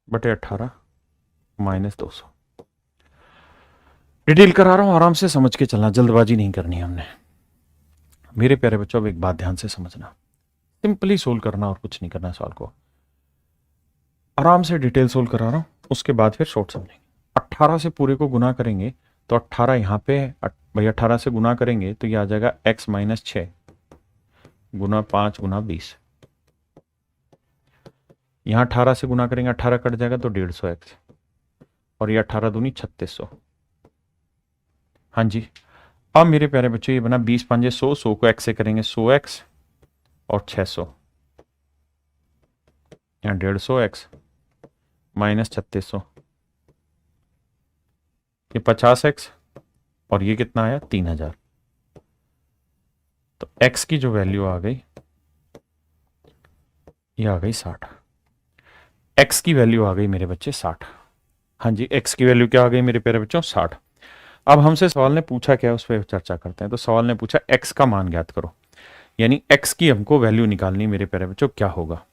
S1: बटे 18 -200। डिटेल करा रहा हूं, आराम से समझ के चलना, जल्दबाजी नहीं करनी हमने। मेरे प्यारे बच्चों, अब एक बात ध्यान से समझना, सिंपली सोल्व करना और कुछ नहीं करना। सवाल को आराम से डिटेल सोल्व करा रहा हूं, उसके बाद फिर शॉर्ट समझेंगे। 18 से पूरे को गुना करेंगे तो 18 यहाँ पे है भाई, 18 से गुना करेंगे तो ये आ जाएगा x - 6 गुना 5 गुना 20। यहाँ 18 से गुना करेंगे, 18 कट जाएगा तो 150x और ये 18 दूनी 3600। हाँ जी, अब मेरे प्यारे बच्चों ये बना 20 पंजे 100, 100 को x से करेंगे 100x और 600, यहाँ 150x माइनस 3600, ये 50x और ये कितना आया 3000। तो x की जो वैल्यू आ गई ये आ गई 60। x की वैल्यू आ गई मेरे बच्चे 60। हाँ जी, x की वैल्यू क्या आ गई मेरे प्यारे बच्चों 60। अब हमसे सवाल ने पूछा क्या, उस पर चर्चा करते हैं। तो सवाल ने पूछा x का मान ज्ञात करो, यानी x की हमको वैल्यू निकालनी मेरे प्यारे बच्चों। क्या होगा,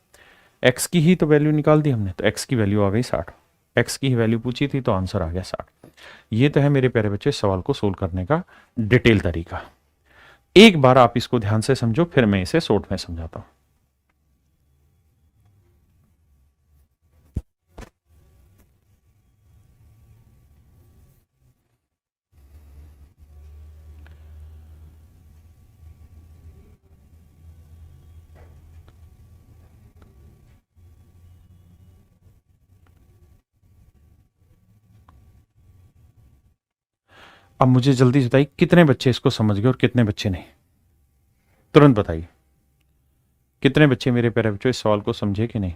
S1: x की ही तो वैल्यू निकाल दी हमने, तो x की वैल्यू आ गई 60। x की ही वैल्यू पूछी थी तो आंसर आ गया 60। ये तो है मेरे प्यारे बच्चे सवाल को सोल्व करने का डिटेल तरीका। एक बार आप इसको ध्यान से समझो, फिर मैं इसे शॉर्ट में समझाता हूं। अब मुझे जल्दी बताइए कितने बच्चे इसको समझ गए और कितने बच्चे नहीं, तुरंत बताइए कितने बच्चे मेरे प्यारे बच्चों इस सवाल को समझे कि नहीं।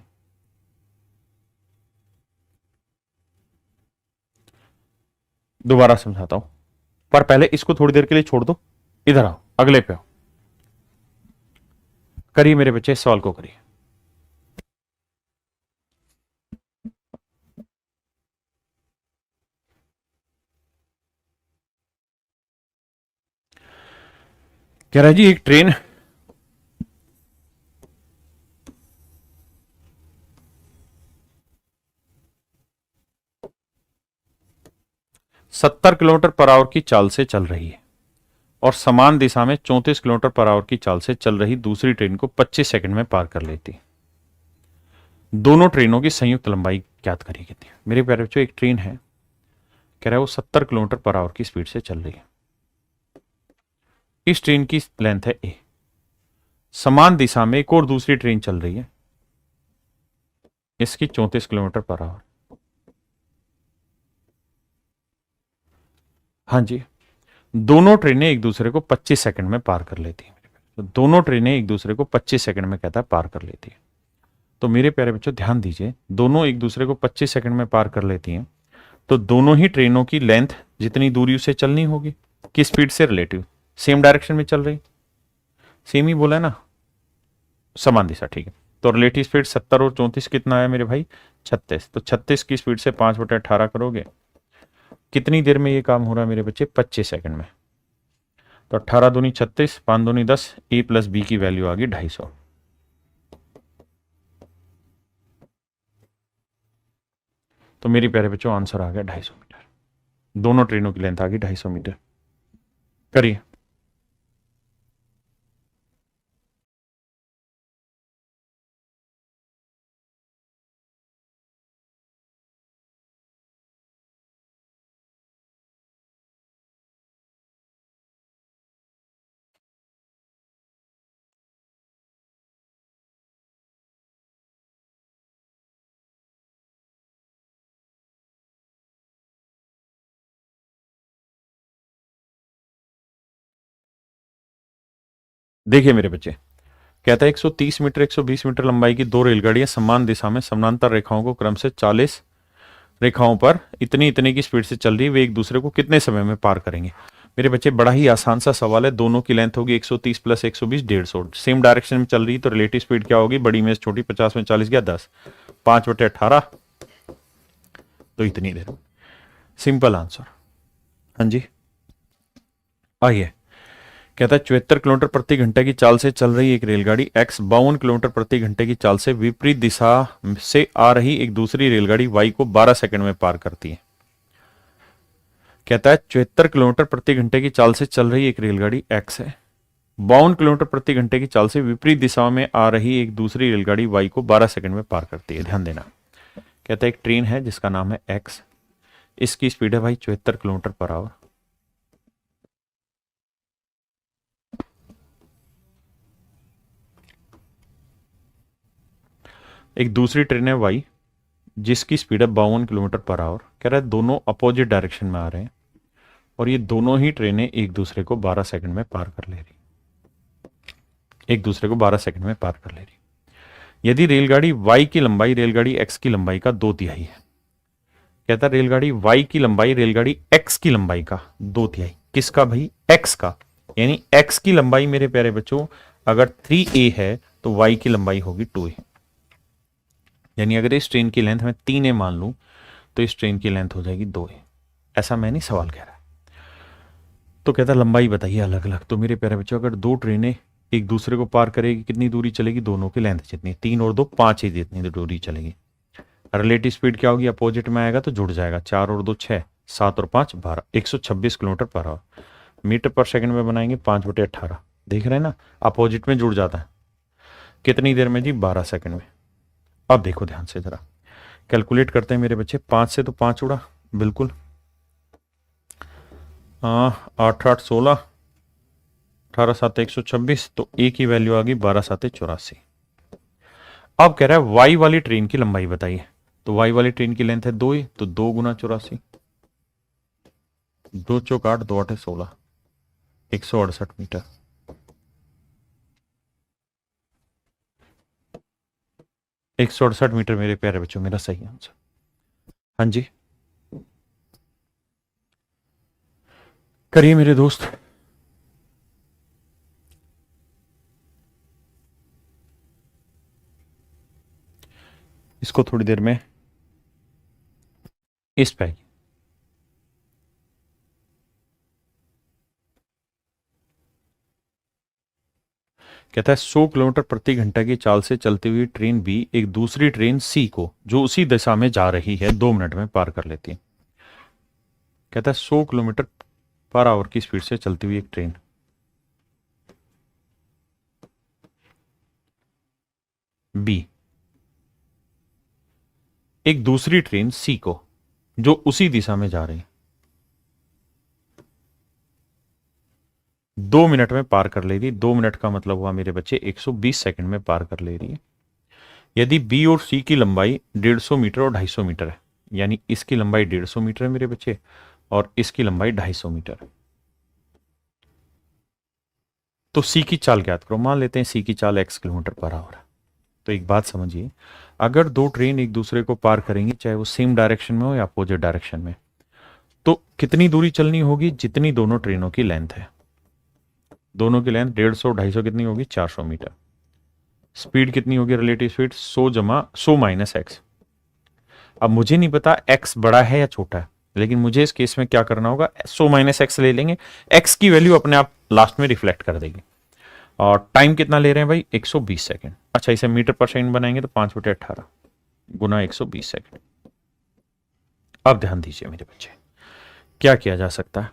S1: दोबारा समझाता हूं, पर पहले इसको थोड़ी देर के लिए छोड़ दो, इधर आओ, अगले पे आओ, करिए मेरे बच्चे इस सवाल को करिए। कह रहा है जी एक ट्रेन 70 किलोमीटर पर आवर की चाल से चल रही है और समान दिशा में 34 किलोमीटर पर आवर की चाल से चल रही दूसरी ट्रेन को 25 सेकंड में पार कर लेती। दोनों ट्रेनों की संयुक्त लंबाई ज्ञात करी गई थी। मेरे प्यारे बच्चों एक ट्रेन है, कह रहा है वो 70 किलोमीटर पर आवर की स्पीड से चल रही है। इस ट्रेन की लेंथ है ए, समान दिशा में एक और दूसरी ट्रेन चल रही है, इसकी 34 किलोमीटर पर आवर। हाँ जी, दोनों ट्रेनें एक दूसरे को 25 सेकंड में पार कर लेती हैं। तो दोनों ट्रेनें एक दूसरे को 25 सेकंड में कहता है पार कर लेती है। तो मेरे प्यारे बच्चों ध्यान दीजिए, दोनों एक दूसरे को 25 सेकंड में पार कर लेती हैं, तो दोनों ही ट्रेनों की लेंथ जितनी दूरी उसे चलनी होगी, किस स्पीड से रिलेटिव, सेम डायरेक्शन में चल रही, सेम ही बोला है ना, समान दिशा, ठीक है। तो रिलेटिव स्पीड 70 और 34 कितना आया मेरे भाई 36। तो 36 की स्पीड से 5/18 करोगे, कितनी देर में ये काम हो रहा है मेरे बच्चे 25 सेकंड में। तो 18 दूनी 36, 5 दूनी 10, ए प्लस बी की वैल्यू आ गई 250। तो मेरी प्यारे बच्चों आंसर आ गया 250 मीटर। दोनों ट्रेनों की लेंथ आ गई 250 मीटर। करिए। देखिए मेरे बच्चे, कहता है 130 मीटर 120 मीटर लंबाई की दो रेलगाड़ियां समान दिशा में समानांतर रेखाओं को क्रम से 40 रेखाओं पर इतनी इतने की स्पीड से चल रही है, वे एक दूसरे को कितने समय में पार करेंगे। मेरे बच्चे बड़ा ही आसान सा सवाल है। दोनों की लेंथ होगी 130 प्लस 120 150, सेम डायरेक्शन में चल रही, तो रिलेटिव स्पीड क्या होगी, बड़ी में छोटी, 50 में 40 गया 10, 5/18, तो इतनी देर में। Simple answer. हाँ जी, आइए। कहता है 74 किलोमीटर प्रति घंटे की चाल से चल रही एक रेलगाड़ी एक्स 52 किलोमीटर प्रति घंटे की चाल से विपरीत दिशा से आ रही एक दूसरी रेलगाड़ी वाई को 12 सेकंड में पार करती है। कहता है 74 किलोमीटर प्रति घंटे की चाल से चल रही एक रेलगाड़ी एक्स है, 52 किलोमीटर प्रति घंटे की चाल से विपरीत दिशा में आ रही एक दूसरी रेलगाड़ी वाई को 12 सेकंड में पार करती है। ध्यान देना। कहता है एक ट्रेन है जिसका नाम है एक्स, इसकी स्पीड है भाई 74 किलोमीटर पर आवर। एक दूसरी ट्रेन है वाई जिसकी स्पीड है 52 किलोमीटर पर आवर। कह रहा है दोनों अपोजिट डायरेक्शन में आ रहे हैं और ये दोनों ही ट्रेनें एक दूसरे को 12 सेकंड में पार कर ले रही, एक दूसरे को 12 सेकंड में पार कर ले रही। यदि रेलगाड़ी वाई की लंबाई रेलगाड़ी एक्स की लंबाई का 2/3 है। कहता है रेलगाड़ी वाई की लंबाई रेलगाड़ी एक्स की लंबाई का 2/3। किसका भाई? एक्स का। यानी एक्स की लंबाई मेरे प्यारे बच्चों अगर 3a है तो वाई की लंबाई होगी 2a। यानी अगर इस ट्रेन की लेंथ मैं 3a मान लूं तो इस ट्रेन की लेंथ हो जाएगी 2a। ऐसा मैं नहीं, सवाल कह रहा है। तो कहता है लंबाई बताइए अलग अलग। तो मेरे प्यारे बच्चों अगर दो ट्रेनें एक दूसरे को पार करेगी कितनी दूरी चलेगी? दोनों की लेंथ जितनी, 3 और 2 5 ही जितनी दूरी चलेगी। रिलेटिव स्पीड क्या होगी? अपोजिट में आएगा तो जुड़ जाएगा। 4 और 2 6, 7 और 5 12, 126 kilometre per hour. Metre per second में बनाएंगे 5/18। देख रहे हैं ना, अपोजिट में जुड़ जाता है। कितनी देर में जी? 12 सेकंड में। अब देखो ध्यान से जरा, कैलकुलेट करते हैं मेरे बच्चे। 5 से तो 5 उड़ा, बिल्कुल। 8 8 16, 18 7 126, तो ए की वैल्यू आ गई 12 7 84। अब कह रहा है वाई वाली ट्रेन की लंबाई बताइए। तो वाई वाली ट्रेन की लेंथ है 2a, तो 2 गुना 84, 2 चौक 8, 2 8 16, 168 मीटर। एक 168 मीटर मेरे प्यारे बच्चों, मेरा सही आंसर। हाँ जी, करिए मेरे दोस्त। इसको थोड़ी देर में इस पे कहता है 100 किलोमीटर प्रति घंटे की चाल से चलती हुई ट्रेन बी एक दूसरी ट्रेन सी को जो उसी दिशा में जा रही है 2 मिनट में पार कर लेती है। कहता है 100 किलोमीटर पर आवर की स्पीड से चलती हुई एक ट्रेन बी एक दूसरी ट्रेन सी को जो उसी दिशा में जा रही है 2 मिनट में पार कर ले रही। 2 मिनट का मतलब हुआ मेरे बच्चे 120 सेकंड में पार कर ले रही है। यदि बी और सी की लंबाई 150 मीटर और 250 मीटर है, यानी इसकी लंबाई 150 मीटर है मेरे बच्चे और इसकी लंबाई 250 मीटर है, तो सी की चाल ज्ञात करो। मान लेते हैं सी की चाल x किलोमीटर पर आवर है। तो एक बात समझिए, अगर दो ट्रेन एक दूसरे को पार करेंगी चाहे वो सेम डायरेक्शन में हो या अपोजिट डायरेक्शन में, तो कितनी दूरी चलनी होगी? जितनी दोनों ट्रेनों की लेंथ है। दोनों की लेंथ 150 250 कितनी होगी? 400 मीटर। स्पीड कितनी होगी? Relative speed 100 minus x. अब मुझे नहीं पता एक्स बड़ा है या छोटा है, लेकिन मुझे इस केस में क्या करना होगा? 100 माइनस एक्स ले लेंगे, एक्स की वैल्यू अपने आप लास्ट में रिफ्लेक्ट कर देगी। और टाइम कितना ले रहे हैं भाई? 120 सेकंड। अच्छा, इसे मीटर पर सेकंड बनाएंगे तो 5/18 गुना 120 सेकंड। अब ध्यान दीजिए मेरे बच्चे, क्या किया जा सकता है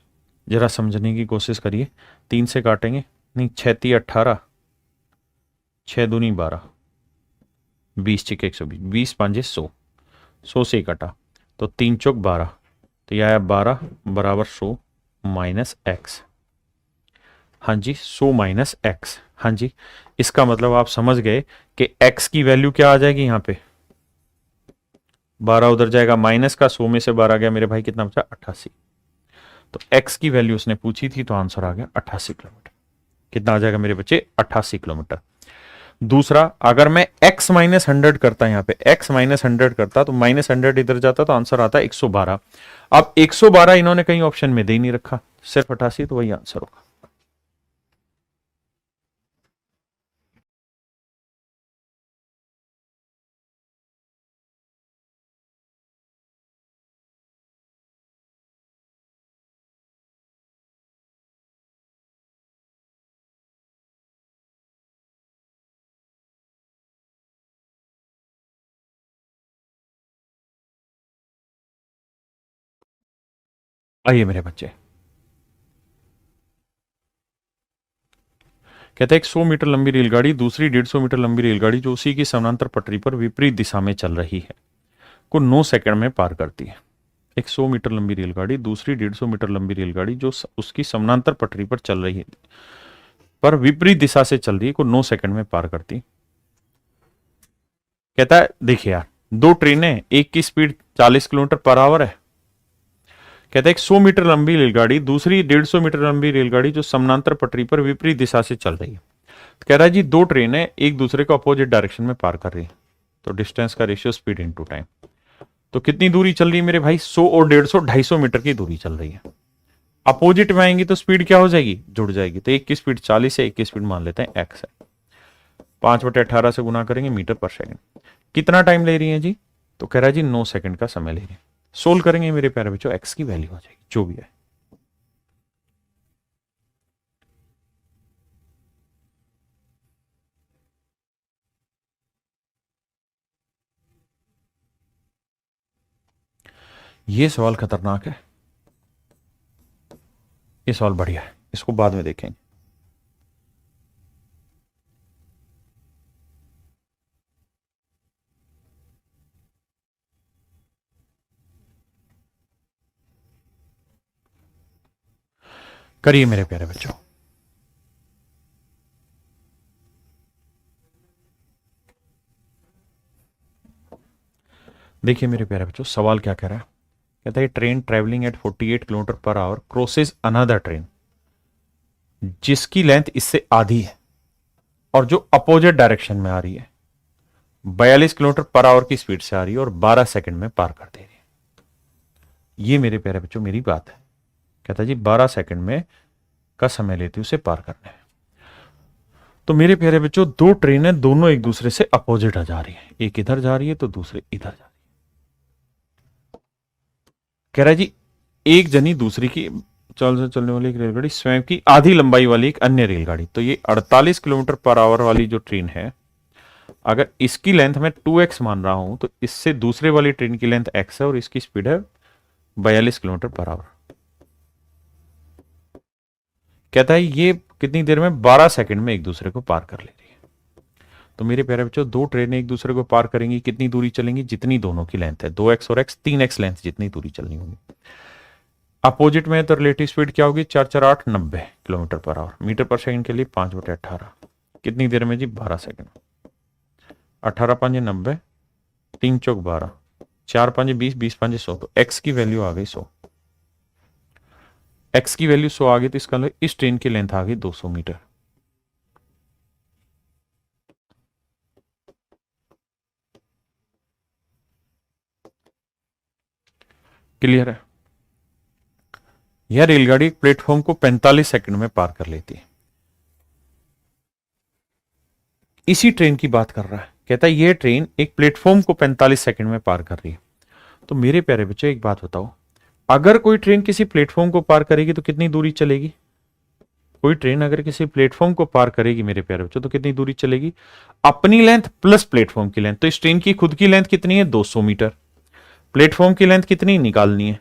S1: जरा समझने की कोशिश करिए। 3 से काटेंगे, नहीं, 6 3 18, 6 दूनी 12, 20 6 120, 20 5 100, 100 से कटा तो 3 चौक 12, तो यह आया 12 बराबर 100 माइनस एक्स। हाँ जी, 100 माइनस एक्स। हाँ जी, इसका मतलब आप समझ गए कि एक्स की वैल्यू क्या आ जाएगी यहाँ पे? 12 उधर जाएगा, माइनस का 100 में से 12 गया मेरे भाई, कितना बचा? 88। तो एक्स की वैल्यू उसने पूछी थी तो आंसर आ गया 88 किलोमीटर। कितना आ जाएगा मेरे बच्चे? 88 किलोमीटर। दूसरा, अगर मैं x माइनस 100 करता, यहाँ पे x माइनस 100 करता तो माइनस 100 इधर जाता तो आंसर आता 112। अब 112 इन्होंने कहीं ऑप्शन में दे ही नहीं रखा, सिर्फ 88, तो वही आंसर होगा। आइए मेरे बच्चे, कहता है एक 100 मीटर लंबी रेलगाड़ी दूसरी 150 मीटर लंबी रेलगाड़ी जो उसी की समानांतर पटरी पर विपरीत दिशा में चल रही है को 9 सेकंड में पार करती है। एक 100 मीटर लंबी रेलगाड़ी दूसरी 150 मीटर लंबी रेलगाड़ी जो उसकी समानांतर पटरी पर चल रही है पर विपरीत दिशा से चल रही है को 9 सेकंड में पार करती। कहता है देखिए यार, दो ट्रेनें, एक की स्पीड 40 किलोमीटर पर आवर है। कहता है एक 100 मीटर लंबी रेलगाड़ी दूसरी 150 मीटर लंबी रेलगाड़ी जो समानांतर पटरी पर विपरीत दिशा से चल रही है। तो कह रहा है जी दो ट्रेनें एक दूसरे को अपोजिट डायरेक्शन में पार कर रही है, तो डिस्टेंस का रेशियो स्पीड इनटू टाइम। तो कितनी दूरी चल रही है मेरे भाई? 100 और 150 250 मीटर की दूरी चल रही है। अपोजिट में आएंगी तो स्पीड क्या हो जाएगी? जुड़ जाएगी। तो एक की स्पीड 40 है, एक की स्पीड मान लेते हैं x है। 5/18 से गुना करेंगे मीटर पर सेकंड। कितना टाइम ले रही है जी? तो कह रहा है जी 9 सेकंड का समय ले रही है। सोल्व करेंगे मेरे प्यारे बच्चों, x की वैल्यू आ जाएगी जो भी है। ये सवाल खतरनाक है, ये सवाल बढ़िया है, इसको बाद में देखेंगे। करिए मेरे प्यारे बच्चों। देखिए मेरे प्यारे बच्चों, सवाल क्या कह रहा है? कहता है train travelling eight 48 kilometre per our crosses another train जिसकी लेंथ इससे आधी है और जो अपोजिट डायरेक्शन में आ रही है, 42 किलोमीटर पर आवर की स्पीड से आ रही है और 12 सेकंड में पार कर दे रही है। ये मेरे प्यारे बच्चों मेरी बात है। कहता है जी 12 सेकंड में का समय लेती है उसे पार करने में। तो मेरे प्यारे बच्चों, दो ट्रेनें दोनों एक दूसरे से अपोजिट जा रही है, एक इधर जा रही है तो दूसरे इधर जा रही है। कह रहा है जी एक जनी दूसरी की चलने वाली एक रेलगाड़ी स्वयं की आधी लंबाई वाली एक अन्य रेलगाड़ी, तो ये 48 किलोमीटर पर आवर वाली जो ट्रेन है, अगर इसकी लेंथ मैं 2x मान रहा हूं तो इससे दूसरे वाली ट्रेन की लेंथ x है और इसकी स्पीड है 42 किलोमीटर पर आवर। कहता है ये कितनी देर में? 12 सेकंड में एक दूसरे को पार कर ले रही है। तो मेरे प्यारे बच्चों, दो ट्रेनें एक दूसरे को पार करेंगी, कितनी दूरी चलेंगी? जितनी दोनों की लेंथ है, 2x और x 3x लेंथ जितनी दूरी चलनी होगी। अपोजिट में तो रिलेटिव स्पीड क्या होगी? 4 4 8 90 kilometre per hour. Metre per second के लिए 5/18 कितनी देर में जी? 12 सेकंड। 18 5 90, 3 चौक 12, 4 5 20, 20 5 100। तो x की वैल्यू आ गई 100। x की वैल्यू 100 आ गई तो इसका मतलब इस ट्रेन की लेंथ आ गई 200 मीटर। क्लियर है? यह रेलगाड़ी एक प्लेटफॉर्म को 45 सेकंड में पार कर लेती है। इसी ट्रेन की बात कर रहा है। कहता है यह ट्रेन एक प्लेटफॉर्म को 45 सेकंड में पार कर रही है। तो मेरे प्यारे बच्चों एक बात बताओ, अगर कोई ट्रेन किसी प्लेटफॉर्म को पार करेगी तो कितनी दूरी चलेगी? कोई ट्रेन अगर किसी प्लेटफॉर्म को पार करेगी मेरे प्यारे बच्चों तो कितनी दूरी चलेगी? अपनी लेंथ प्लस प्लेटफॉर्म की लेंथ। तो इस ट्रेन की खुद की लेंथ कितनी है? 200 मीटर। प्लेटफॉर्म की लेंथ कितनी निकालनी है?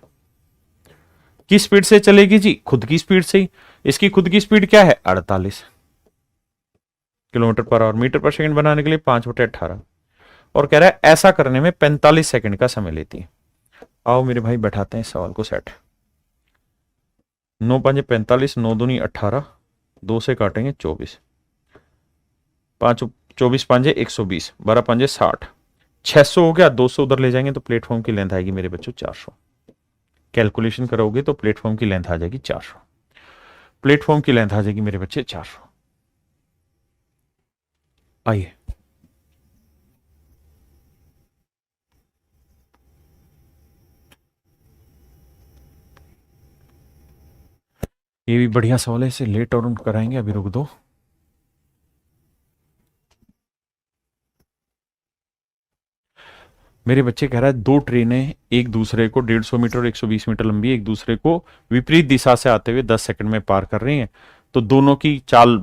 S1: किस स्पीड से चलेगी जी? खुद की स्पीड से ही। इसकी खुद की स्पीड क्या है? 48 kilometre per hour. Metre per second बनाने के लिए 5/18 और कह रहा है ऐसा करने में 45 सेकंड का समय लेती है। आओ मेरे भाई बैठाते हैं इस सवाल को सेट। 9 5 45, 9 दूनी 18, 2 से काटेंगे 24, 5 24 5 120, 12 5 60, 600 हो गया। 200 उधर ले जाएंगे तो प्लेटफॉर्म की लेंथ आएगी मेरे बच्चों 400। कैलकुलेशन करोगे तो प्लेटफॉर्म की लेंथ आ जाएगी 400। प्लेटफॉर्म की लेंथ आ जाएगी मेरे बच्चे 400। आइए ये भी बढ़िया सवाल है, इसे लेट और कराएंगे, अभी रुक दो। मेरे बच्चे कह रहा है दो ट्रेनें एक दूसरे को 150 मीटर और 120 मीटर लंबी एक दूसरे को विपरीत दिशा से आते हुए 10 सेकंड में पार कर रही हैं। तो दोनों की चाल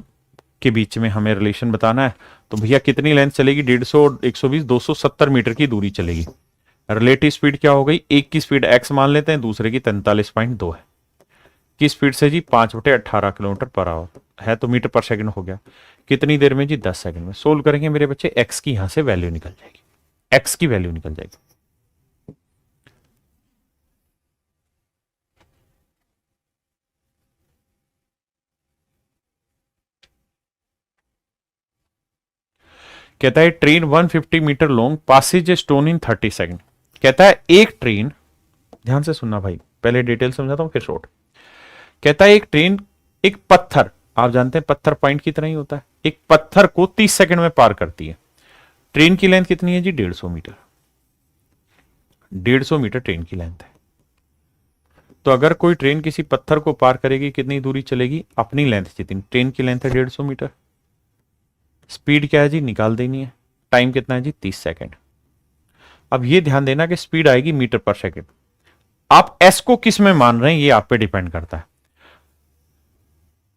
S1: के बीच में हमें रिलेशन बताना है। तो भैया कितनी लेंथ चलेगी? 150 और 120, 270 मीटर की दूरी चलेगी। रिलेटिव स्पीड क्या हो गई? एक की स्पीड x मान लेते हैं, दूसरे की 43.2 है। की स्पीड से जी 5/18 किलोमीटर पर आवर है, तो मीटर पर सेकंड हो गया। कितनी देर में जी? 10 सेकंड में। सोल्व करेंगे मेरे बच्चे, एक्स की यहां से वैल्यू निकल जाएगी, एक्स की वैल्यू निकल जाएगी। कहता है train 150 metre long passes a stone in 30 second. कहता है एक ट्रेन, ध्यान से सुनना भाई, पहले डिटेल समझाता हूं फिर शॉर्ट। कहता है एक ट्रेन, एक पत्थर, आप जानते हैं पत्थर पॉइंट की तरह ही होता है, एक पत्थर को 30 सेकंड में पार करती है। ट्रेन की लेंथ कितनी है जी? 150 मीटर। 150 मीटर ट्रेन की लेंथ है। तो अगर कोई ट्रेन किसी पत्थर को पार करेगी, कितनी दूरी चलेगी? अपनी लेंथ जितनी। ट्रेन की लेंथ है 150 मीटर। स्पीड क्या है जी? निकाल देनी है। टाइम कितना है जी? 30 सेकंड। अब ये ध्यान देना कि स्पीड आएगी मीटर पर सेकंड। आप एस को किस में मान रहे हैं ये आप पे डिपेंड करता है।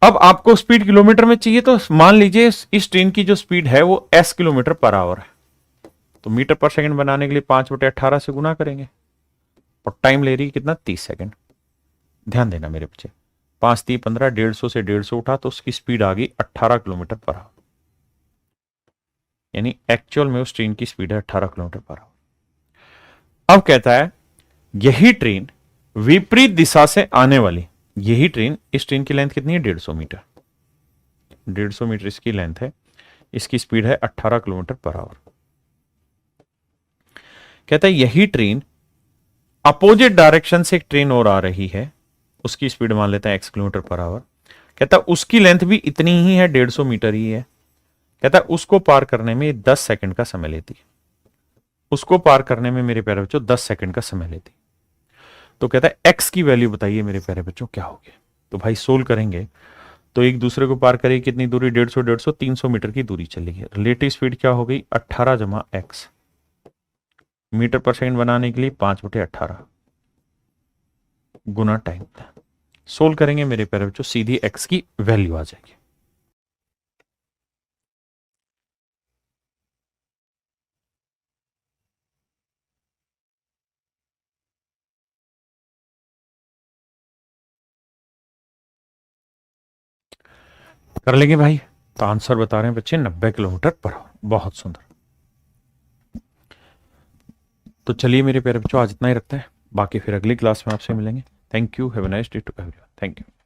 S1: अब आपको स्पीड किलोमीटर में चाहिए, तो मान लीजिए इस ट्रेन की जो स्पीड है वो एस किलोमीटर पर आवर है, तो मीटर पर सेकंड बनाने के लिए 5/18 से गुना करेंगे, और टाइम ले रही है कितना? 30 सेकंड। ध्यान देना मेरे बच्चे, 5 3 15, 150 से 150 उठा तो उसकी स्पीड आ गई 18 किलोमीटर पर आवर, यानी एक्चुअल में उस ट्रेन की स्पीड है 18 किलोमीटर पर आवर। अब कहता है यही ट्रेन विपरीत दिशा से आने वाली, यही ट्रेन, इस ट्रेन की लेंथ कितनी है? 150 मीटर। 150 मीटर इसकी लेंथ है, इसकी स्पीड है 18 किलोमीटर पर आवर। कहता है यही ट्रेन अपोजिट डायरेक्शन से एक ट्रेन और आ रही है, उसकी स्पीड मान लेते हैं x किलोमीटर पर आवर। कहता है उसकी लेंथ भी इतनी ही है, 150 मीटर ही है। कहता है उसको पार करने में 10 सेकंड का समय लेती है, उसको पार करने में मेरे प्यारे बच्चों 10 सेकंड का समय लेती। तो कहता है x की वैल्यू बताइए मेरे प्यारे बच्चों क्या होगी। तो भाई सोल्व करेंगे तो एक दूसरे को पार करेगी कितनी दूरी? 150 150, 300 मीटर की दूरी चलेगी। रिलेटिव स्पीड क्या हो गई? 18 जमा x। मीटर पर सेकंड बनाने के लिए 5/18 गुना टाइम। सोल्व करेंगे मेरे प्यारे बच्चों, सीधी x की वैल्यू आ जाएगी। कर लेंगे भाई। तो आंसर बता रहे हैं बच्चे 90 किलोमीटर पर आवर। बहुत सुंदर। तो चलिए मेरे प्यारे बच्चों आज इतना ही रखते हैं, बाकी फिर अगली क्लास में आपसे मिलेंगे। Thank you, have a nice day to everyone. Thank you.